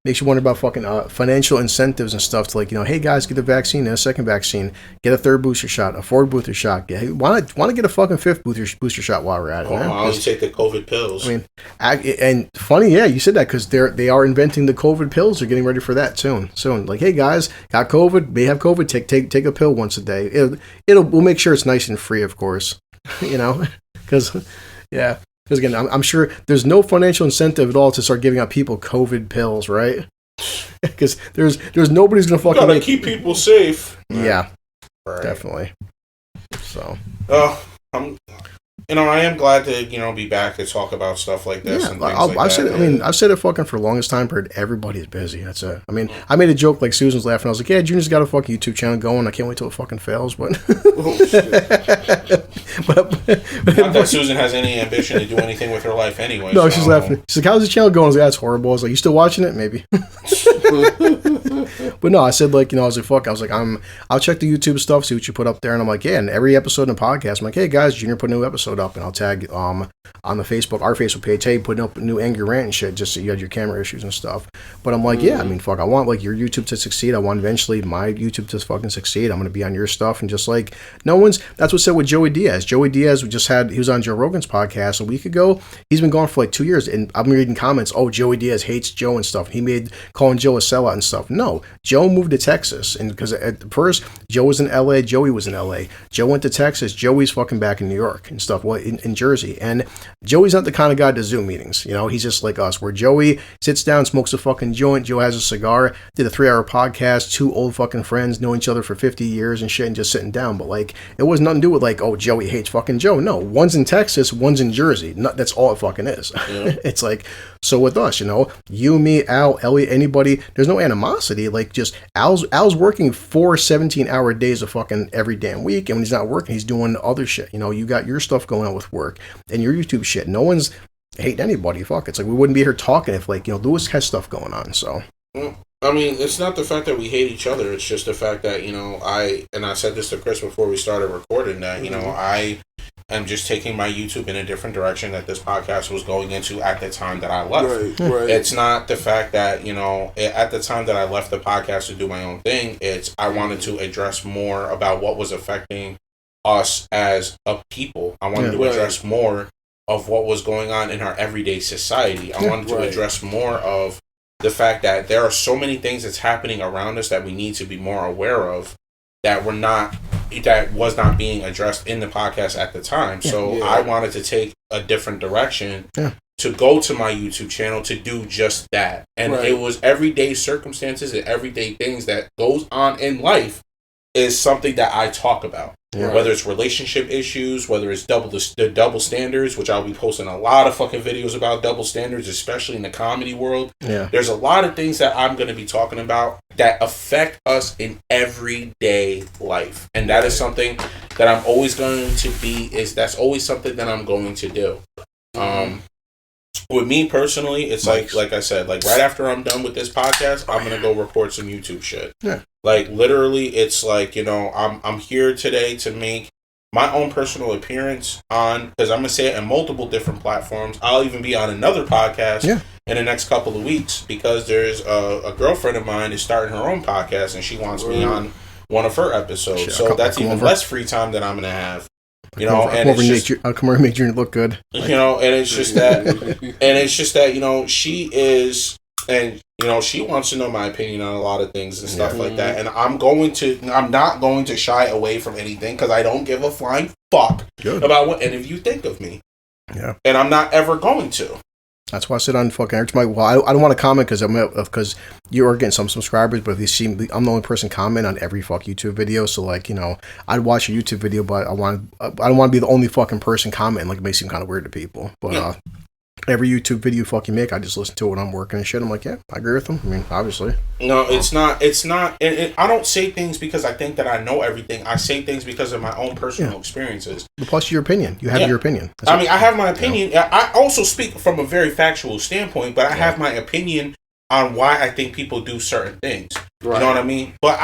makes you wonder about fucking financial incentives and stuff to like, hey guys, get the vaccine and a second vaccine, get a third booster shot, a fourth booster shot. Hey, why not get a fucking fifth booster shot while we're at it? I always take the COVID pills. I mean, and funny, yeah, you said that because they are inventing the COVID pills. They're getting ready for that soon. Like, hey guys, got COVID, may have COVID, take a pill once a day. We'll make sure it's nice and free, of course. Because yeah. Because again, I'm sure there's no financial incentive at all to start giving out people COVID pills, right? Because there's nobody's gonna fucking gotta keep people safe. Yeah, right. Definitely. So. I am glad to be back to talk about stuff like this. Yeah, and things I've said it fucking for the longest time. But everybody's busy. That's it. I mean, I made a joke like Susan's laughing. I was like, "Yeah, Junior's got a fucking YouTube channel going. I can't wait till it fucking fails." But, not that Susan has any ambition to do anything with her life anyway. No, she's laughing. She's like, "How's the channel going?" I was like, "That's horrible." I was like, "You still watching it? Maybe." But no, I said like, I was like, fuck. I was like, I'll check the YouTube stuff, see what you put up there, and I'm like, yeah. And every episode in the podcast, I'm like, hey guys, Junior put a new episode up, and I'll tag on the Facebook, our Facebook page, hey, putting up a new angry rant and shit, just so you had your camera issues and stuff. But I'm like, yeah, I mean, fuck, I want like your YouTube to succeed. I want eventually my YouTube to fucking succeed. I'm gonna be on your stuff, and just like that's what said with Joey Diaz. Joey Diaz he was on Joe Rogan's podcast a week ago. He's been gone for like 2 years, and I'm reading comments. Oh, Joey Diaz hates Joe and stuff. He made calling Joe a sellout and stuff. No, Joe moved to Texas, and because at first Joe was in LA, Joey was in LA. Joe went to Texas. Joey's fucking back in New York and stuff. Well, in Jersey, and Joey's not the kind of guy to Zoom meetings. He's just like us, where Joey sits down, smokes a fucking joint. Joe has a cigar. Did a 3-hour podcast. 2 old fucking friends know each other for 50 years and shit, and just sitting down. But like, it was nothing to do with like, oh, Joey hates fucking Joe. No, one's in Texas, one's in Jersey. That's all it fucking is. Yeah. It's like, so with us, you, me, Al, Elliot, anybody, there's no animosity. Like, just Al's working 4 17-hour days of fucking every damn week, and when he's not working, he's doing other shit. You got your stuff going on with work and your YouTube shit. No one's hating anybody. Fuck, it's like we wouldn't be here talking if like Lewis has stuff going on. So I mean, it's not the fact that we hate each other. It's just the fact that I said this to Chris before we started recording that I am just taking my YouTube in a different direction that this podcast was going into at the time that I left. Right. It's not the fact that, at the time that I left the podcast to do my own thing, it's I wanted to address more about what was affecting us as a people. I wanted to address more of what was going on in our everyday society. I wanted to address more of the fact that there are so many things that's happening around us that we need to be more aware of that was not being addressed in the podcast at the time. So I wanted to take a different direction to go to my YouTube channel to do just that. And it was everyday circumstances and everyday things that goes on in life is something that I talk about. Yeah. Whether it's relationship issues, whether it's the double standards, which I'll be posting a lot of fucking videos about double standards, especially in the comedy world. Yeah. There's a lot of things that I'm going to be talking about that affect us in everyday life. And that is something that I'm always going to that's always something that I'm going to do. With me personally, it's like I said, like right after I'm done with this podcast, I'm going to go record some YouTube shit. Yeah. Like literally, it's like, I'm here today to make my own personal appearance on, because I'm going to say it on multiple different platforms. I'll even be on another podcast in the next couple of weeks because there's a girlfriend of mine is starting her own podcast and she wants me on one of her episodes. Shit, so that's even less free time that I'm going to have. I'll come over and make you look good. And it's just that, she is, and she wants to know my opinion on a lot of things and stuff like that. And I'm not going to shy away from anything because I don't give a flying fuck about what any of you think of me. Yeah. And I'm not ever going to. That's why I sit on fucking every time. I don't want to comment because you are getting some subscribers, but if you see, I'm the only person comment on every fuck YouTube video. So like, I'd watch a YouTube video, but I don't want to be the only fucking person commenting. Like it may seem kind of weird to people, but every YouTube video you fucking make, I just listen to it when I'm working and shit. I'm like, yeah, I agree with them. I mean, obviously. No, it's not. And I don't say things because I think that I know everything. I say things because of my own personal experiences. Plus your opinion. You have your opinion. I have my opinion. I also speak from a very factual standpoint, but I have my opinion on why I think people do certain things. Right. You know what I mean? But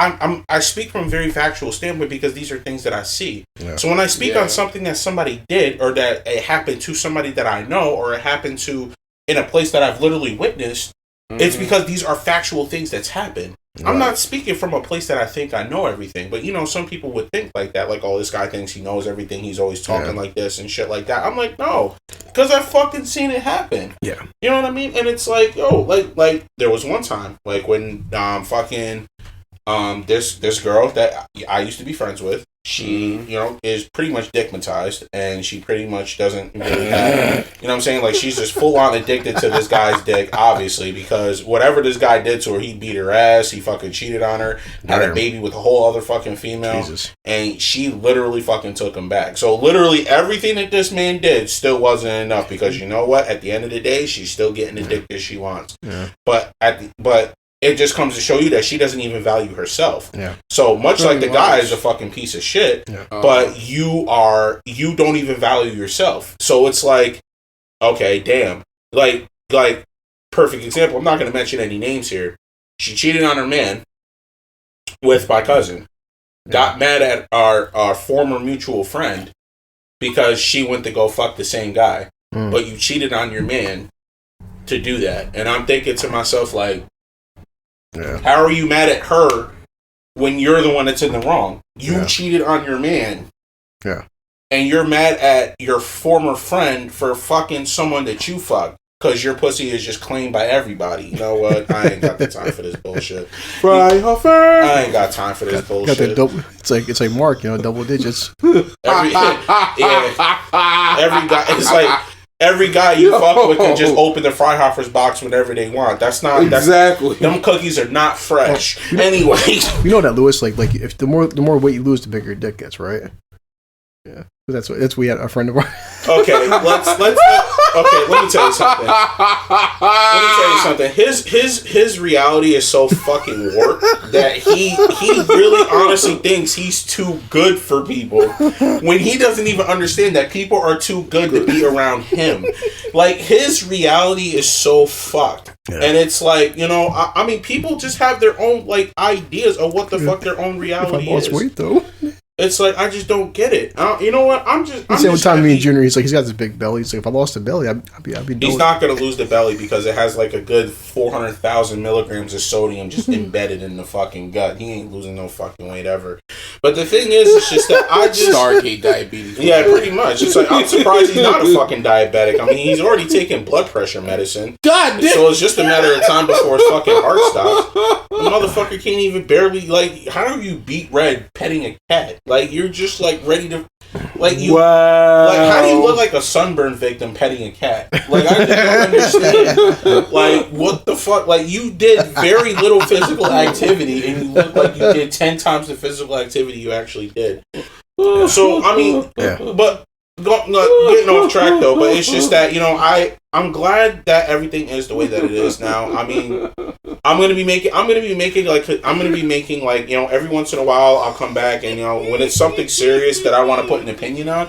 I speak from a very factual standpoint because these are things that I see. Yeah. So when I speak on something that somebody did or that it happened to somebody that I know or it happened to in a place that I've literally witnessed, it's because these are factual things that's happened. Right. I'm not speaking from a place that I think I know everything, but some people would think like that, like, oh, this guy thinks he knows everything, he's always talking like this and shit like that. I'm like, no, because I've fucking seen it happen. Yeah. You know what I mean? And it's like, yo, like there was one time, like when this girl that I used to be friends with, she, is pretty much dickmatized, and she pretty much doesn't really have, you know what I'm saying? Like, she's just full on addicted to this guy's dick, obviously, because whatever this guy did to her, he beat her ass, he fucking cheated on her, had a baby with a whole other fucking female, and she literally fucking took him back. So, literally, everything that this man did still wasn't enough, because you know what? At the end of the day, she's still getting the dick that she wants. Yeah. But it just comes to show you that she doesn't even value herself. Yeah. So much like the guy is a fucking piece of shit, but you don't even value yourself. So it's like, okay, damn. Like perfect example. I'm not going to mention any names here. She cheated on her man with my cousin. Got mad at our former mutual friend because she went to go fuck the same guy. But you cheated on your man to do that. And I'm thinking to myself, like, how are you mad at her when you're the one that's in the wrong? You cheated on your man. Yeah. And you're mad at your former friend for fucking someone that you fucked because your pussy is just claimed by everybody. You know what? I ain't got the time for this bullshit. Freihoffer! I ain't got time for this bullshit. It's like Mark, double digits. Every guy, it's like... Every guy you fuck with can just open the Freihoffer's box whenever they want. That's not exactly. Them cookies are not fresh. Anyway, you know that, Lewis. Like if the more weight you lose, the bigger your dick gets, right? Yeah, that's we had a friend of ours. Okay, let's. Okay, let me tell you something. His reality is so fucking warped that he really honestly thinks he's too good for people when he doesn't even understand that people are too good to be around him. Like, his reality is so fucked. Yeah. And it's like, I mean, people just have their own, like, ideas of what the fuck their own reality is. Weight, though. It's like, I just don't get it. You know what? I'm just one time me and Junior, he's like, he's got this big belly. He's like, if I lost the belly, I'd be doing. He's not going to lose the belly because it has like a good 400,000 milligrams of sodium just embedded in the fucking gut. He ain't losing no fucking weight ever. But the thing is, it's just that I just... Stargate diabetes. Yeah, pretty much. It's like, I'm surprised he's not a fucking diabetic. I mean, he's already taking blood pressure medicine. God damn. So it's just a matter of time before his fucking heart stops. The motherfucker can't even barely, like, how do you beat Red petting a cat? Like, you're just, like, ready to, like, you, wow. Like, how do you look like a sunburn victim petting a cat? Like, I just don't understand. Like, what the fuck? Like, you did very little physical activity, and you look like you did 10 times the physical activity you actually did. So, I mean, but, getting off track, though, but it's just that, you know, I'm glad that everything is the way that it is now. I mean, I'm gonna be making like, you know, every once in a while I'll come back and, you know, when it's something serious that I want to put an opinion on,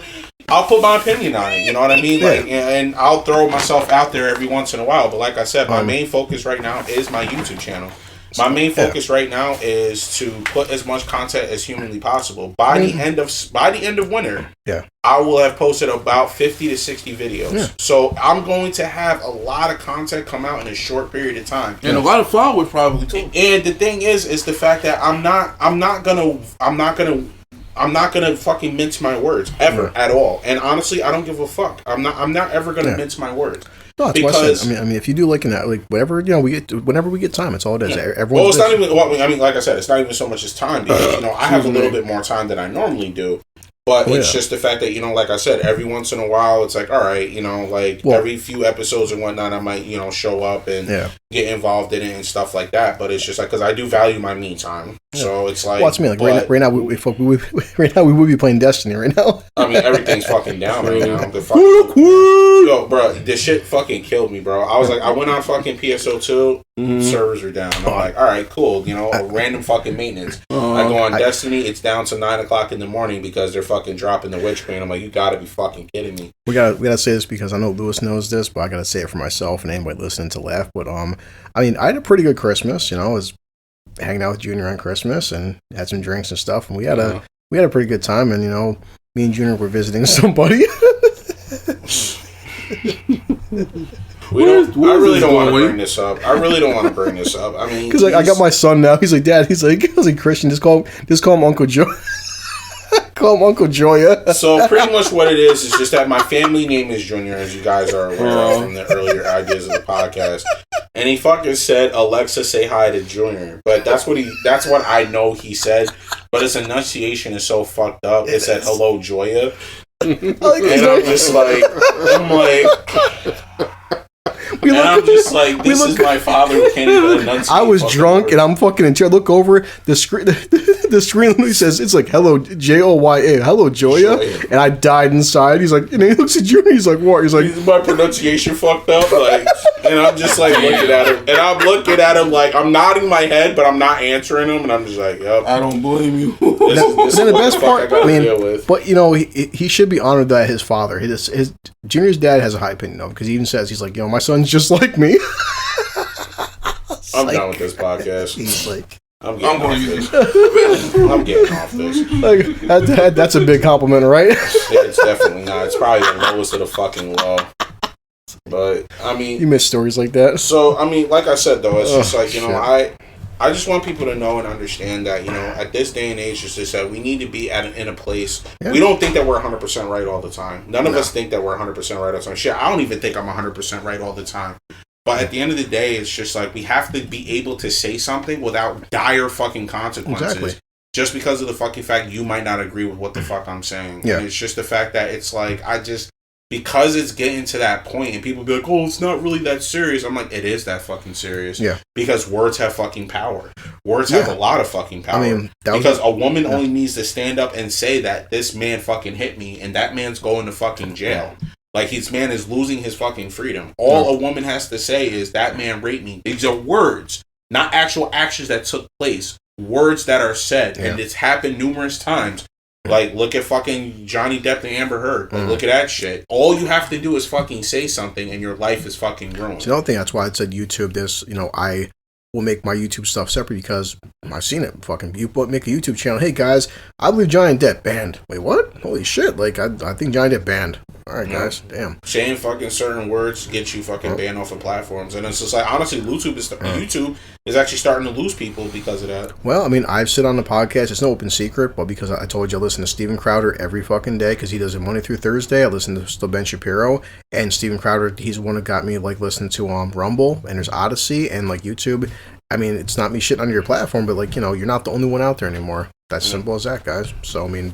I'll put my opinion on it. You know what I mean? Like, and I'll throw myself out there every once in a while. But like I said, my main focus right now is my YouTube channel. My main focus right now is to put as much content as humanly possible. By the end of winter, I will have posted about 50 to 60 videos. Yeah. So I'm going to have a lot of content come out in a short period of time, and a lot of followers probably too. And the thing is the fact that I'm not gonna fucking mince my words ever at all. And honestly, I don't give a fuck. I'm not ever gonna mince my words. No, that's because I mean, if you do like whatever, you know, whenever we get time, it's all it is. Well, it's not even. Well, I mean, like I said, it's not even so much as time because you know I have a little bit more time than I normally do. But it's just the fact that, you know, like I said, every once in a while, it's like, all right, you know, like every few episodes and whatnot, I might, you know, show up and get involved in it and stuff like that. But it's just like, because I do value my me time. Yeah. So it's like... Well, it's me. Like, right now, we would be playing Destiny right now. I mean, everything's fucking down right now. Yo, bro, this shit fucking killed me, bro. I was like, I went on fucking PSO2, servers are down. I'm like, all right, cool. You know, random fucking maintenance. I go on Destiny, it's down to 9 o'clock in the morning because they're fucking dropping the witch queen. I'm like, you gotta be fucking kidding me. We gotta say this because I know Lewis knows this, but I gotta say it for myself and anybody listening to laugh. But I mean, I had a pretty good Christmas. You know, I was hanging out with Junior on Christmas and had some drinks and stuff, and we had a pretty good time. And you know, me and Junior were visiting somebody. I really don't want to bring this up. I mean, because I got my son now. He's like, Dad. He's like, Christian. Just call him Uncle Joe. Call him Uncle Joya. So pretty much what it is just that my family name is Junior, as you guys are aware from the earlier ideas of the podcast. And he fucking said, Alexa, say hi to Junior. But that's what I know he said. But his enunciation is so fucked up. It said, hello, Joya. And I'm just like, this is my father who can't even enunciate. I was drunk and I'm fucking in chair. Look over the screen. The screen literally says, it's like, hello, Joya, hello, Joya. And I died inside. He's like, and he looks at Junior. He's like, what? He's like, is my pronunciation fucked up? Like, and I'm just like looking at him. And I'm looking at him like, I'm nodding my head, but I'm not answering him. And I'm just like, yep. I don't blame you. This then the best part, but you know, he should be honored that his father, his Junior's dad has a high opinion of him because he even says, he's like, my son's just like me. I'm done with this podcast. He's like, I'm getting off this. Like, that's a big compliment, right? It's definitely not. It's probably the lowest of the fucking low. But, I mean... You miss stories like that. So, I mean, like I said, though, it's just like, you know, I just want people to know and understand that, you know, at this day and age, it's just that we need to be in a place... Yeah. We don't think that we're 100% right all the time. None of us think that we're 100% right all the time. Shit, I don't even think I'm 100% right all the time. But at the end of the day, it's just like we have to be able to say something without dire fucking consequences. Exactly. Just because of the fucking fact you might not agree with what the fuck I'm saying. Yeah. And it's just the fact that it's like, because it's getting to that point and people be like, oh, it's not really that serious. I'm like, it is that fucking serious. Yeah. Because words have fucking power. Words have a lot of fucking power. I mean, because a woman only needs to stand up and say that this man fucking hit me and that man's going to fucking jail. Like, his man is losing his fucking freedom. All a woman has to say is, that man raped me. These are words, not actual actions that took place. Words that are said. And it's happened numerous times. Like, look at fucking Johnny Depp and Amber Heard. Like, look at that shit. All you have to do is fucking say something and your life is fucking ruined. So the other thing, that's why I said YouTube, will make my YouTube stuff separate because I've seen it. Fucking, you make a YouTube channel. Hey guys, I believe Johnny Depp banned. Wait, what? Holy shit! Like I think Johnny Depp banned. All right, guys. Damn. Saying fucking certain words get you fucking banned off of platforms, and it's just like honestly, YouTube is actually starting to lose people because of that. Well, I mean, I've said on the podcast, it's no open secret, but because I told you I listen to Steven Crowder every fucking day because he does it Monday through Thursday. I listen to Ben Shapiro, and Steven Crowder, he's the one that got me like listening to Rumble, and there's Odyssey and like YouTube. I mean, it's not me shitting on your platform, but like, you know, you're not the only one out there anymore. That's simple as that, guys. So, I mean,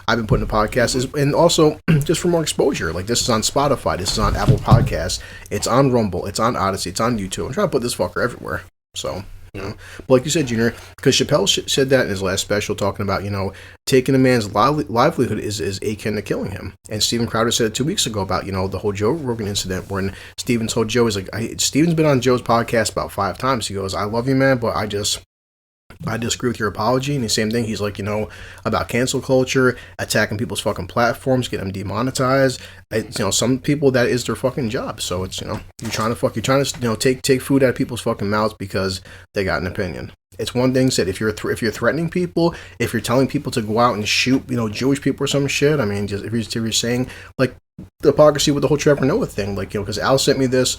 I've been putting the podcast, and also just for more exposure. Like, this is on Spotify, this is on Apple Podcasts, it's on Rumble, it's on Odyssey, it's on YouTube. I'm trying to put this fucker everywhere. So, you know, but like you said, Junior, because Chappelle said that in his last special, talking about, you know, taking a man's livelihood is akin to killing him. And Steven Crowder said it 2 weeks ago about, you know, the whole Joe Rogan incident when Steven told Joe, he's like, Steven's been on Joe's podcast about 5 times. He goes, I love you, man, but I disagree with your apology. And the same thing, he's like, you know, about cancel culture, attacking people's fucking platforms, getting them demonetized. You know, some people, that is their fucking job. So it's, you know, you're trying to, you know, take food out of people's fucking mouths because they got an opinion. It's one thing said, if you're threatening people, if you're telling people to go out and shoot, you know, Jewish people or some shit. I mean, just if you're saying like the hypocrisy with the whole Trevor Noah thing, like, you know, because Al sent me this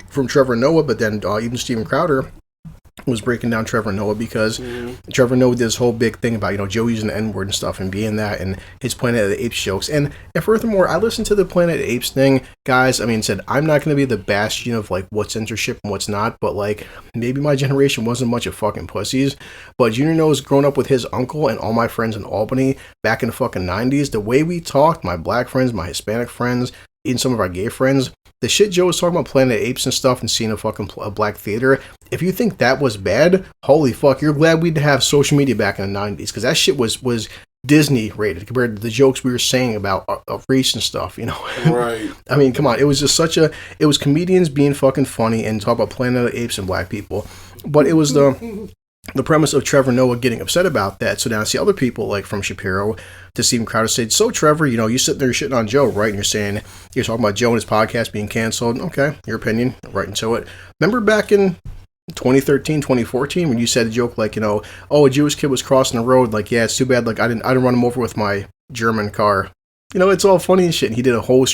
from Trevor Noah, but then even Steven Crowder was breaking down Trevor Noah because Trevor Noah did this whole big thing about, you know, Joe using the N-word and stuff and being that and his Planet of the Apes jokes. And furthermore, I listened to the Planet of the Apes thing, guys. I mean, said, I'm not going to be the bastion of like what's censorship and what's not, but like maybe my generation wasn't much of fucking pussies. But Junior knows, growing up with his uncle and all my friends in Albany back in the fucking 90s, the way we talked, my black friends, my Hispanic friends, even some of our gay friends, the shit Joe was talking about Planet of the Apes and stuff and seeing a black theater, if you think that was bad, holy fuck, you're glad we'd have social media back in the 90s, because that shit was Disney rated compared to the jokes we were saying about race and stuff, you know? Right. I mean, come on, it was just it was comedians being fucking funny and talk about Planet of the Apes and black people, but it was the premise of Trevor Noah getting upset about that. So now I see other people like from Shapiro to Steven Crowder said, so Trevor, you know, you sitting there shitting on Joe, right? And you're talking about Joe and his podcast being canceled. Okay, your opinion, right into it. Remember back in 2013, 2014, when you said a joke like, you know, oh, a Jewish kid was crossing the road. Like, yeah, it's too bad. Like, I didn't run him over with my German car. You know, it's all funny and shit. And he did a whole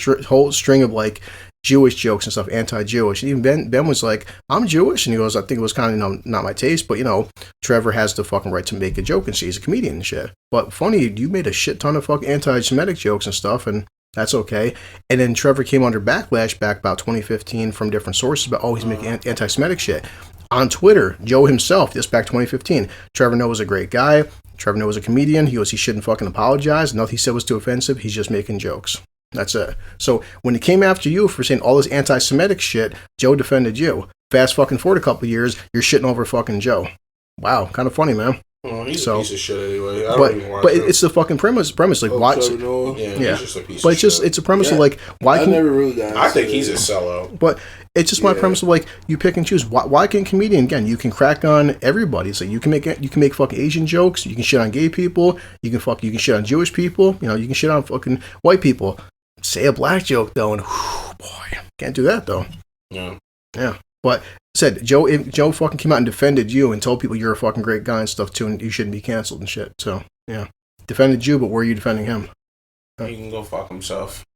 string of like Jewish jokes and stuff, anti-Jewish. And even Ben was like, I'm Jewish. And he goes, I think it was kind of, you know, not my taste, but, you know, Trevor has the fucking right to make a joke and see he's a comedian and shit. But funny, you made a shit ton of fucking anti-Semitic jokes and stuff, and that's okay. And then Trevor came under backlash back about 2015 from different sources about, oh, he's making anti-Semitic shit. On Twitter, Joe himself, just back 2015, Trevor Noah's a great guy. Trevor Noah's a comedian. He goes, he shouldn't fucking apologize. Nothing he said was too offensive. He's just making jokes. That's it. So when he came after you for saying all this anti-Semitic shit, Joe defended you. Fast fucking forward a couple of years, you're shitting over fucking Joe. Wow, kind of funny, man. Well, he's a piece of shit anyway. But it's the fucking premise. Like, why? He's just a piece but of shit. It's a premise of like, why I never really that. I think he's a sellout. But it's just my premise of like, you pick and choose. Why can comedian, again, you can crack on everybody. So you can make fucking Asian jokes. You can shit on gay people. You can shit on Jewish people. You know, you can shit on fucking white people. Say a black joke though, and whew, boy, can't do that though. Yeah. But said if Joe fucking came out and defended you and told people you're a fucking great guy and stuff too, and you shouldn't be canceled and shit. So yeah, defended you, but were you defending him? He can go fuck himself.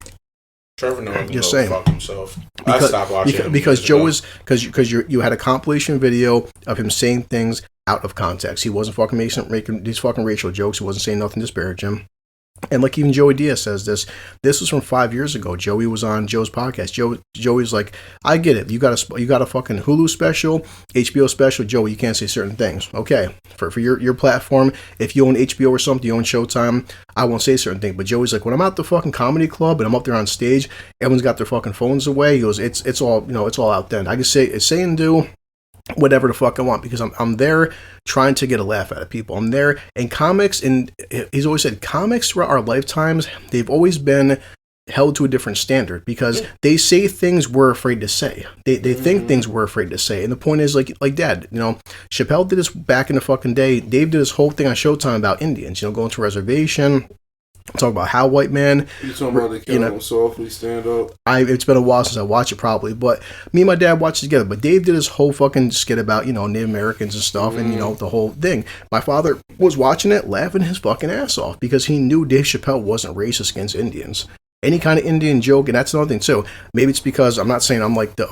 Trevor Noah can fuck himself. I stopped watching him because Joe was because you had a compilation video of him saying things out of context. He wasn't fucking making these fucking racial jokes. He wasn't saying nothing to disparage him. And like even Joey Diaz says this was from 5 years ago. Joey was on Joe's podcast. Joey's like, I get it. You got a fucking Hulu special, HBO special. Joey, you can't say certain things. Okay, for your platform, if you own HBO or something, you own Showtime, I won't say certain things. But Joey's like, when I'm at the fucking comedy club and I'm up there on stage, everyone's got their fucking phones away. He goes, it's all, you know, it's all out then. I can say and do whatever the fuck I want because I'm there trying to get a laugh out of people. I'm there, and comics, and he's always said comics throughout our lifetimes, they've always been held to a different standard because they say things we're afraid to say. They think things we're afraid to say. And the point is, like Dad, you know, Chappelle did this back in the fucking day. Dave did this whole thing on Showtime about Indians, you know, going to a reservation, Talk about how white man. You talking about the Kill Softly stand up? It's been a while since I watched it probably, but me and my dad watched it together. But Dave did his whole fucking skit about, Native Americans and stuff, and the whole thing. My father was watching it, laughing his fucking ass off because he knew Dave Chappelle wasn't racist against Indians. Any kind of Indian joke, and that's another thing too. Maybe it's because I'm not saying I'm like the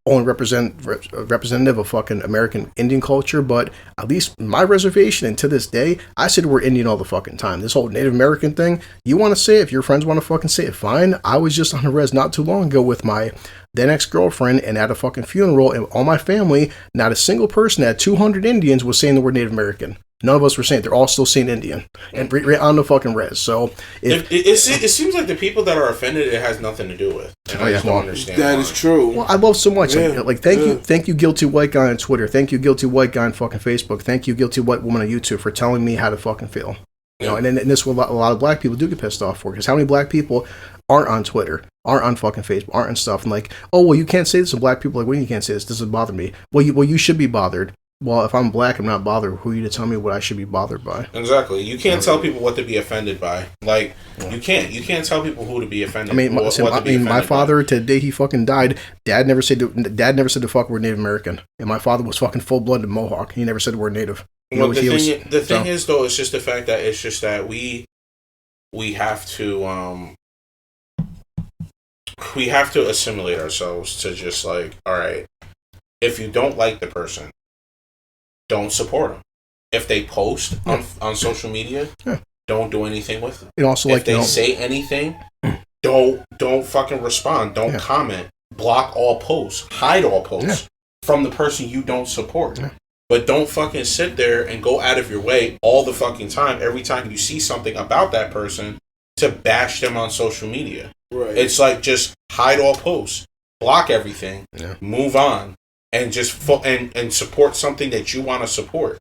only representative of fucking American Indian culture, but at least my reservation, and to this day, I said we're Indian all the fucking time. This whole Native American thing, you want to say it, if your friends want to fucking say it, fine. I was just on a res not too long ago with my then ex-girlfriend, and at a fucking funeral, and all my family, not a single person at 200 Indians was saying the word Native American. None of us were saying. They're all still saying Indian, and on the fucking res. So it seems like the people that are offended, it has nothing to do with. And I just don't understand. That is true. Well, I love so much. Yeah. Thank you, guilty white guy on Twitter. Thank you, guilty white guy on fucking Facebook. Thank you, guilty white woman on YouTube for telling me how to fucking feel. And this is what a lot of black people do get pissed off for, because how many black people aren't on Twitter, aren't on fucking Facebook, aren't on stuff, and like, oh well, you can't say this, and black people are like, well, you can't say this. This doesn't bother me. Well, you should be bothered. Well, if I'm black, I'm not bothered. Who are you to tell me what I should be bothered by? Exactly. You can't tell people what to be offended by. Like, you can't tell people who to be offended. My father, to the day he fucking died, Dad never said the fuck word Native American, and my father was fucking full blooded Mohawk. He never said the word Native. The thing is though, it's just the fact that we have to assimilate ourselves to just like, all right, if you don't like the person, don't support them. If they post on social media, don't do anything with them. And also, if they say anything, don't fucking respond. Don't comment. Block all posts. Hide all posts from the person you don't support. Yeah. But don't fucking sit there and go out of your way all the fucking time, every time you see something about that person, to bash them on social media. Right. It's like, just hide all posts. Block everything. Yeah. Move on. And just and support something that you want to support.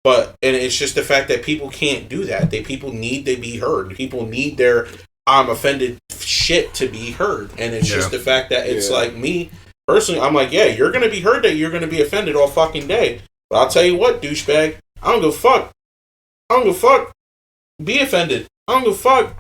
And it's just the fact that people can't do that. People need to be heard. People need their I'm offended shit to be heard. And it's just the fact that it's like, me personally, I'm like, you're going to be heard, that you're going to be offended all fucking day. But I'll tell you what, douchebag, I don't give a fuck. I don't give a fuck. Be offended. I don't give a fuck.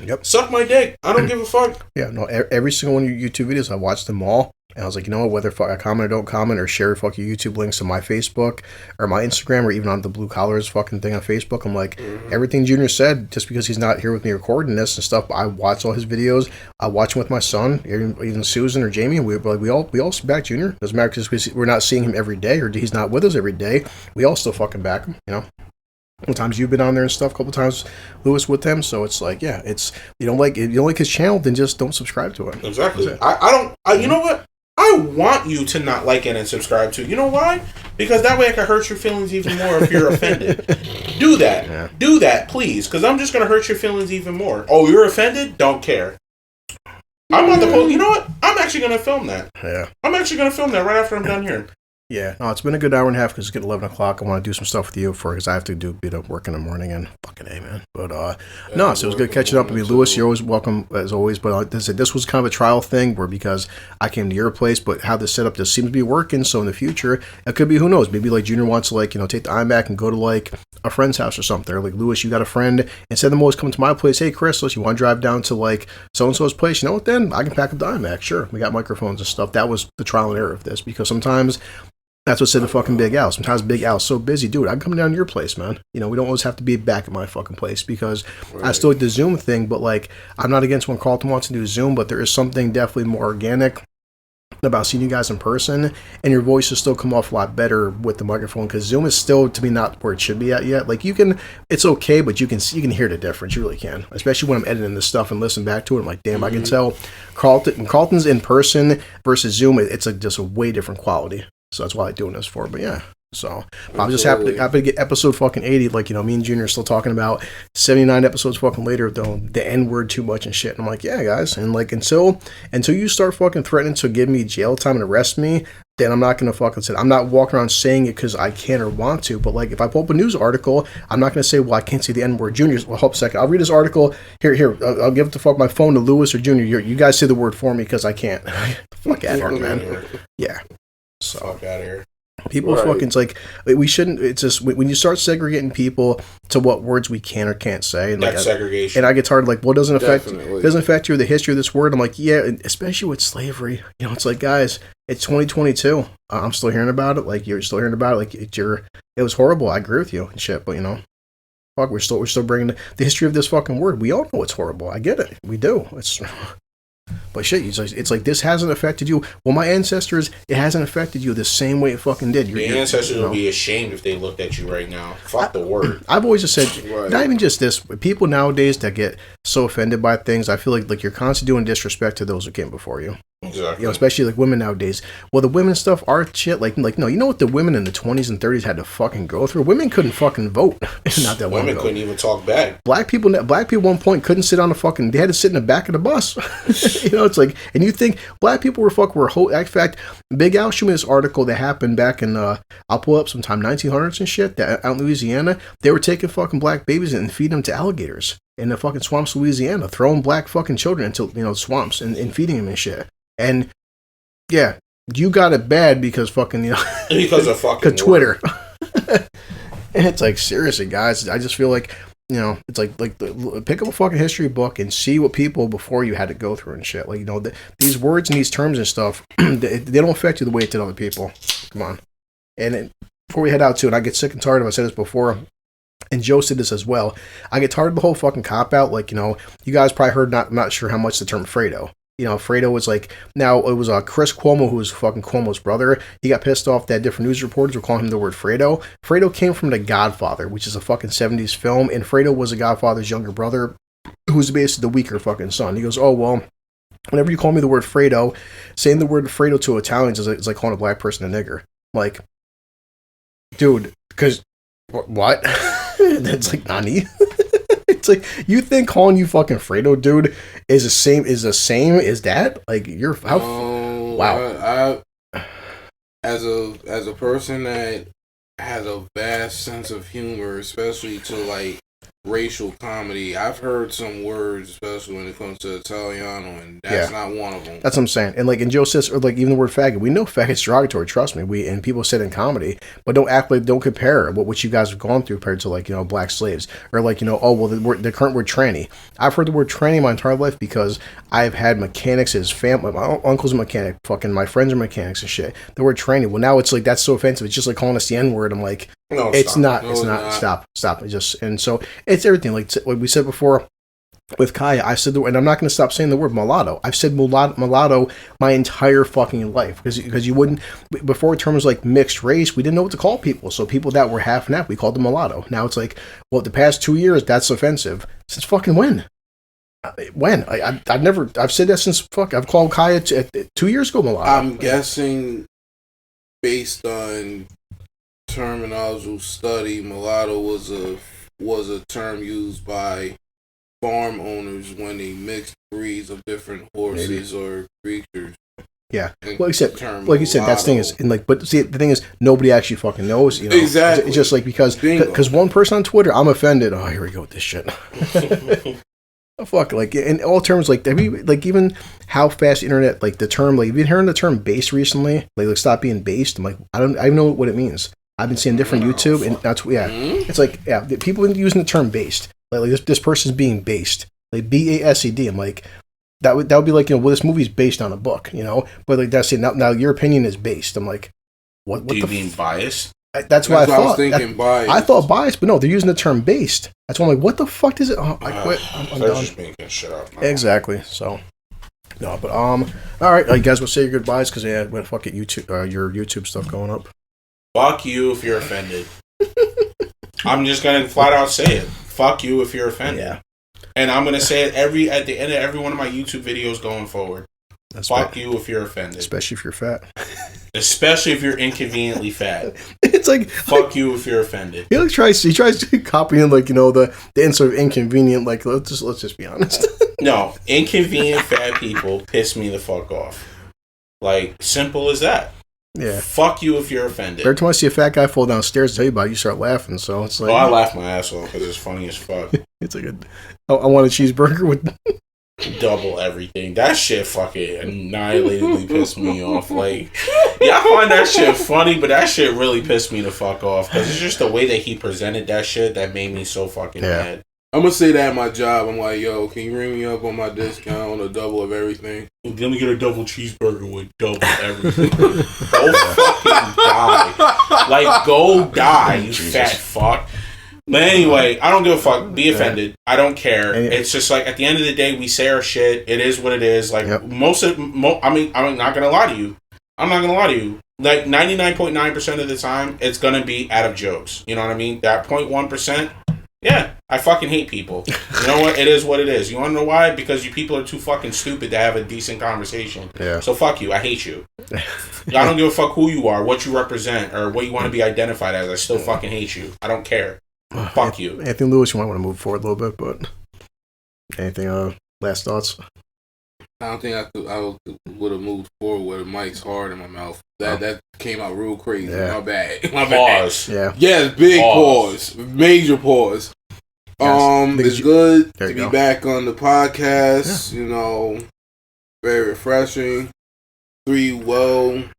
Yep. Suck my dick. I don't give a fuck. Yeah, no, every single one of your YouTube videos, I watched them all. And I was like, you know what, whether I comment or don't comment, or share fucking YouTube links to my Facebook or my Instagram, or even on the Blue Collars fucking thing on Facebook, I'm like, everything Junior said, just because he's not here with me recording this and stuff, I watch all his videos. I watch him with my son, even Susan or Jamie, and we all back Junior. Doesn't matter because we're not seeing him every day, or he's not with us every day. We all still fucking back him, Sometimes you've been on there and stuff, a couple times, Lewis, with them. So it's like, it's, if you don't like his channel, then just don't subscribe to it. Exactly. You know what? I want you to not like it and subscribe to. You know why? Because that way I can hurt your feelings even more if you're offended. Do that. Yeah. Do that, please. Because I'm just going to hurt your feelings even more. Oh, you're offended? Don't care. I'm about to post. You know what? I'm actually going to film that. Yeah. I'm actually going to film that right after I'm done here. Yeah, no, it's been a good hour and a half because it's 11 o'clock. I want to do some stuff with you because I have to do a bit of work in the morning, and fucking A, man. But, so it was good catching up with me. Lewis, you're always welcome, as always. But this was kind of a trial thing where, because I came to your place, but how this setup just seems to be working. So in the future, it could be, who knows, maybe like Junior wants to take the iMac and go to like a friend's house or something. Or like, Lewis, you got a friend, instead of them always coming to my place, hey, Chris, you want to drive down to like so-and-so's place? You know what, then? I can pack up the iMac. Sure, we got microphones and stuff. That was the trial and error of this, because sometimes that's what said the fucking Big Al. Sometimes Big Al's so busy, dude. I'm coming down to your place, man. We don't always have to be back at my fucking place, because I still like the Zoom thing, but like, I'm not against when Carlton wants to do Zoom, but there is something definitely more organic about seeing you guys in person, and your voice will still come off a lot better with the microphone, because Zoom is still, to me, not where it should be at yet. Like, it's okay, but you can hear the difference. You really can, especially when I'm editing this stuff and listen back to it. I'm like, damn, I can tell Carlton's in person versus Zoom. It's just a way different quality. So that's why I'm doing this for. But yeah, so I'm just happy to get episode fucking 80. Like, me and Junior are still talking about 79 episodes fucking later, though, the N word too much and shit. And I'm like, yeah, guys. And like, until you start fucking threatening to give me jail time and arrest me, then I'm not going to fucking say it. I'm not walking around saying it because I can or want to. But like, if I pull up a news article, I'm not going to say, well, I can't see the N word. Junior, well, hold a second. I'll read this article. Here. I'll give it the fuck my phone to Lewis or Junior. You guys say the word for me because I can't. Fuck out of here, man. Yeah. So, fuck out of here. People fucking, it's like, we shouldn't, it's just, when you start segregating people to what words we can or can't say. And that's segregation. And I get tired, like, well, it doesn't affect you, the history of this word. I'm like, yeah, especially with slavery. You know, it's like, guys, it's 2022. I'm still hearing about it. Like, you're still hearing about it. Like, it was horrible. I agree with you and shit, but, you know, fuck, we're still bringing the history of this fucking word. We all know it's horrible. I get it. We do. But shit, it's like, this hasn't affected you. Well, my ancestors, it hasn't affected you the same way it fucking did. Your ancestors would be ashamed if they looked at you right now. Fuck the word. I've always just said, not even just this, but people nowadays that get so offended by things, I feel like you're constantly doing disrespect to those who came before you. Exactly. You know, especially like women nowadays. Well, the women stuff are shit. Like no, you know what the women in the 20s and 30s had to fucking go through? Women couldn't fucking vote. Not that women couldn't even talk back. Black people at one point couldn't sit on the fucking. They had to sit in the back of the bus. You know, it's like, and you think black people were in fact, Big Al showed me this article that happened back in I'll pull up sometime 1900s and shit. That out in Louisiana, they were taking fucking black babies and feeding them to alligators in the fucking swamps of Louisiana, throwing black fucking children into, you know, swamps and feeding them and shit. And yeah, you got it bad because fucking, you know, because of fucking Twitter. And it's like, seriously, guys, I just feel like, you know, it's like pick up a fucking history book and see what people before you had to go through and shit. Like, you know, these words and these terms and stuff, they don't affect you the way it did other people. Come on. And before we head out too, and I get sick and tired of, I said this before, and Joe said this as well, I get tired of the whole fucking cop out. Like, you know, you guys probably heard, I'm not sure how much the term Fredo. You know, Fredo was like, now it was Chris Cuomo, who was fucking Cuomo's brother. He got pissed off that different news reporters were calling him the word Fredo. Fredo came from The Godfather, which is a fucking 70s film, and Fredo was the Godfather's younger brother, who was basically the weaker fucking son. He goes, oh, well, whenever you call me the word Fredo, saying the word Fredo to Italians is like calling a black person a nigger. Like, dude, because, what? That's like, nani? It's like, you think calling you fucking Fredo, dude, is the same as that? Like, you're wow. As a person that has a vast sense of humor, especially to like racial comedy, I've heard some words, especially when it comes to Italiano, and that's not one of them. That's what I'm saying. And like, in Joe says, or like even the word faggot, we know faggot's derogatory, trust me. And people said in comedy, but don't compare what you guys have gone through compared to, like, you know, black slaves, or like, you know, oh well, the current word tranny. I've heard the word tranny my entire life because I've had mechanics as family. My uncle's a mechanic, fucking my friends are mechanics and shit. The word tranny. Well, now it's like, that's so offensive. It's just like calling us the N word. I'm like, no, it's not. Stop. It just, and so it's everything. Like we said before with Kaya, I said and I'm not going to stop saying the word mulatto. I've said mulatto my entire fucking life because you wouldn't, before terms like mixed race, we didn't know what to call people. So people that were half and half, we called them mulatto. Now it's like, well, the past 2 years, that's offensive. Since fucking when? I've said that since I've called Kaya 2 years ago mulatto. I'm guessing based on terminological study, mulatto was a term used by farm owners when they mixed breeds of different horses or creatures. Yeah, like you said, that thing is, and like, but see, the thing is, nobody actually fucking knows. You know, exactly. It's just like because one person on Twitter, I'm offended. Oh, here we go with this shit. Oh, fuck, like in all terms, like even how fast internet, like the term, like you've been hearing the term based recently, like stop being based. I'm like, I don't know what it means. I've been seeing different YouTube, and that's it's like people have been using the term based, like this person's being based, like BASED. I'm like, that would be like, you know, well, this movie's based on a book, you know, but like that's it. Now your opinion is based. I'm like, what do you mean biased? That's what I thought. I was thinking biased. I thought biased, but no, they're using the term based. That's why I'm like, what the fuck is it? Oh, I quit. I'm done. Just making shit up now. Exactly. So. No, but all right, you guys will say your goodbyes because when fuck it, YouTube, your YouTube stuff going up. Fuck you if you're offended. I'm just gonna flat out say it. Fuck you if you're offended. Yeah. And I'm gonna say it at the end of every one of my YouTube videos going forward. Fuck you if you're offended. Especially if you're fat. Especially if you're inconveniently fat. It's like fuck you if you're offended. He tries to copy in, like, you know, the insert of inconvenient, like let's just be honest. No, inconvenient fat people piss me the fuck off. Like, simple as that. Yeah. Fuck you if you're offended. Every time I see a fat guy fall downstairs to tell you about it, you start laughing. So it's like, I laugh my ass off because it's funny as fuck. It's like I want a cheeseburger with double everything. That shit fucking annihilatedly pissed me off. Like, yeah, I find that shit funny, but that shit really pissed me the fuck off because it's just the way that he presented that shit that made me so fucking mad. I'm gonna say that at my job. I'm like, yo, can you ring me up on my discount on a double of everything? Let me get a double cheeseburger with double everything. Go fucking die. Like, go die, you fat fuck. But anyway, I don't give a fuck. Be offended. I don't care. It's just like, at the end of the day, we say our shit. It is what it is. Like, I'm not gonna lie to you. I'm not gonna lie to you. Like, 99.9% of the time, it's gonna be out of jokes. You know what I mean? That 0.1%, yeah, I fucking hate people. You know what? It is what it is. You wanna know why? Because you people are too fucking stupid to have a decent conversation. Yeah. So fuck you. I hate you. I don't give a fuck who you are, what you represent, or what you want to be identified as. I still fucking hate you. I don't care. Fuck you. Anthony Lewis, you might want to move forward a little bit, but anything, last thoughts? I don't think I would have moved forward with a Mike's hard in my mouth. That came out real crazy. Yeah. My bad. Pause. Yeah. Yes, big pause. Major pause. Yes. It's good to be back on the podcast. Yeah. You know, very refreshing. 3 well-rounded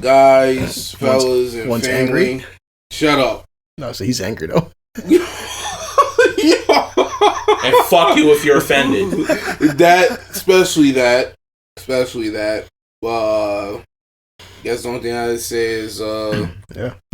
guys, fellas, and one's family. Angry. Shut up. No, so he's angry though. And fuck you if you're offended. Especially that. Guess the only thing I say is,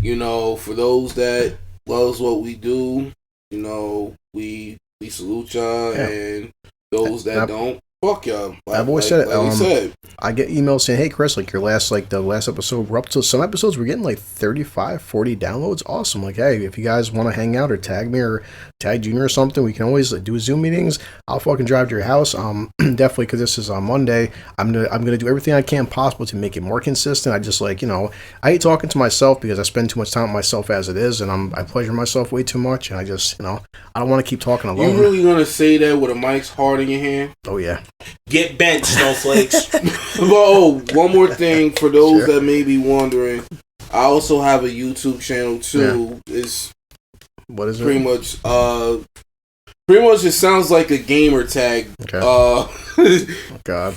you know, for those that loves what we do, you know, we salute y'all, and those that don't, fuck y'all. I've always said it. I get emails saying, hey Chris, like the last episode, we're up to some episodes, we're getting like 35, 40 downloads. Awesome. Like, hey, if you guys want to hang out or tag me or tag Junior or something, we can always do Zoom meetings. I'll fucking drive to your house. Definitely, because this is on Monday. I'm gonna do everything I can possible to make it more consistent. I just, like, you know, I hate talking to myself because I spend too much time with myself as it is, and I pleasure myself way too much, and I just, you know, I don't want to keep talking alone. You really gonna say that with a Mike's heart in your hand? Oh yeah. Get bent, snowflakes. Oh, one more thing for those that may be wondering. I also have a YouTube channel too. Yeah. What is pretty much it sounds like a gamer tag. Okay. Oh God.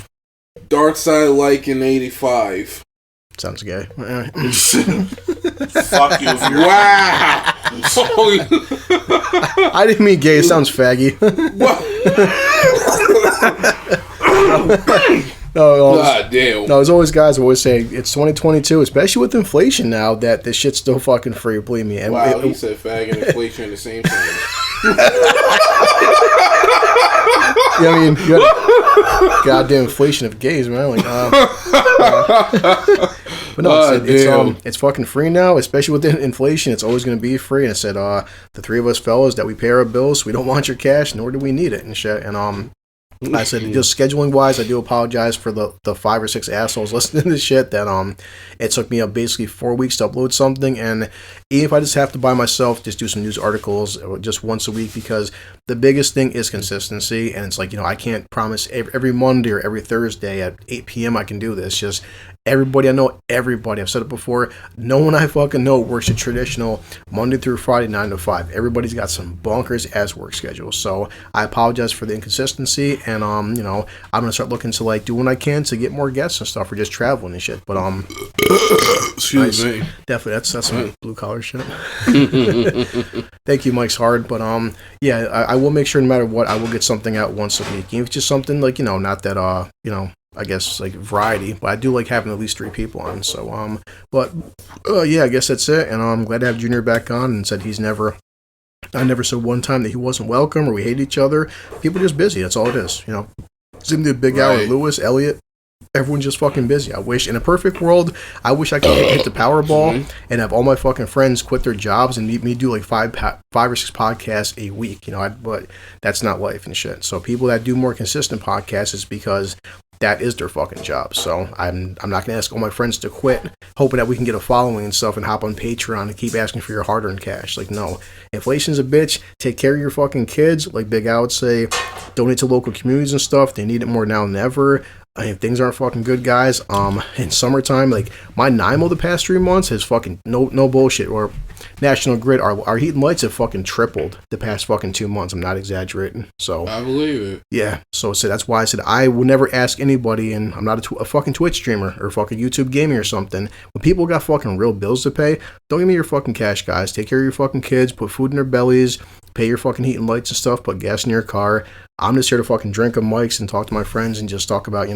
Dark Side Liking 85. Sounds gay. Fuck you. Wow. I didn't mean gay. It sounds faggy. God damn. No, as always, guys, I always say it's 2022, especially with inflation now, that this shit's still fucking free. Believe me. And wow, he said fag and inflation in the same time. Yeah, I mean, you got goddamn inflation of gays, man. Like, but no, it's fucking free now, especially with the inflation. It's always going to be free. And I said, the 3 of us fellas that we pay our bills, we don't want your cash, nor do we need it and shit. And I said, just scheduling wise, I do apologize for the 5 or 6 assholes listening to this shit that it took me basically 4 weeks to upload something, and even if I just have to by myself just do some news articles just once a week, because the biggest thing is consistency. And it's like, you know, I can't promise every Monday or every Thursday at 8 p.m. I can do this. Just everybody, I've said it before, no one I fucking know works a traditional Monday through Friday 9 to 5. Everybody's got some bonkers ass work schedules, so I apologize for the inconsistency. And you know, I'm gonna start looking to like do what I can to get more guests and stuff, or just traveling and shit. But excuse me, definitely that's some blue collar shit. Thank you, Mike's hard, but yeah, I will make sure no matter what, I will get something out once a week. Even if it's just something like, you know, not that you know, I guess like variety, but I do like having at least 3 people on. So but yeah, I guess that's it. And I'm glad to have Junior back on, and said I never said one time that he wasn't welcome or we hate each other. People are just busy. That's all it is. You know, same to Big Al, Lewis, Elliot. Everyone's just fucking busy. I wish in a perfect world, I wish I could hit the Powerball and have all my fucking friends quit their jobs and me do like 5 or 6 podcasts a week. You know, but that's not life and shit. So people that do more consistent podcasts is because that is their fucking job. So I'm not going to ask all my friends to quit, hoping that we can get a following and stuff and hop on Patreon and keep asking for your hard-earned cash. Like, no. Inflation's a bitch. Take care of your fucking kids. Like Big Al would say, donate to local communities and stuff. They need it more now than ever. If things aren't fucking good, guys, in summertime, like my NIMO the past 3 months has fucking no bullshit, or National Grid, our heat and lights have fucking tripled the past fucking 2 months. I'm not exaggerating. So I believe it. Yeah. So that's why I said I will never ask anybody, and I'm not a fucking Twitch streamer or fucking YouTube gaming or something. When people got fucking real bills to pay, don't give me your fucking cash, guys. Take care of your fucking kids, put food in their bellies, pay your fucking heat and lights and stuff, put gas in your car. I'm just here to fucking drink on mics and talk to my friends and just talk about,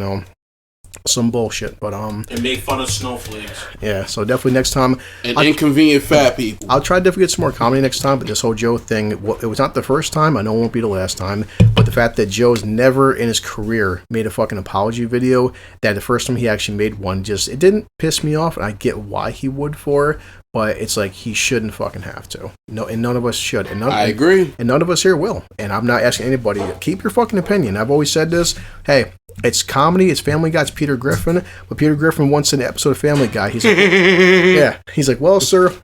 some bullshit. But and make fun of snowflakes. Yeah, so definitely next time. And inconvenient fat people. I'll try to definitely get some more comedy next time, but this whole Joe thing, it was not the first time. I know it won't be the last time. But the fact that Joe's never in his career made a fucking apology video, that the first time he actually made one, it didn't piss me off, and I get why he would for. But it's like he shouldn't fucking have to. No, and none of us should. I agree. And none of us here will. And I'm not asking anybody. Keep your fucking opinion. I've always said this. Hey, it's comedy. It's Family Guy. It's Peter Griffin. But Peter Griffin once in an episode of Family Guy, he's like, yeah. He's like, well, sir,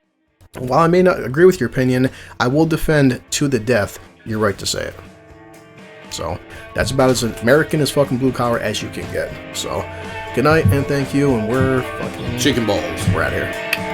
while I may not agree with your opinion, I will defend to the death your right to say it. So that's about as American as fucking blue collar as you can get. So good night and thank you. And we're fucking chicken balls. We're out of here.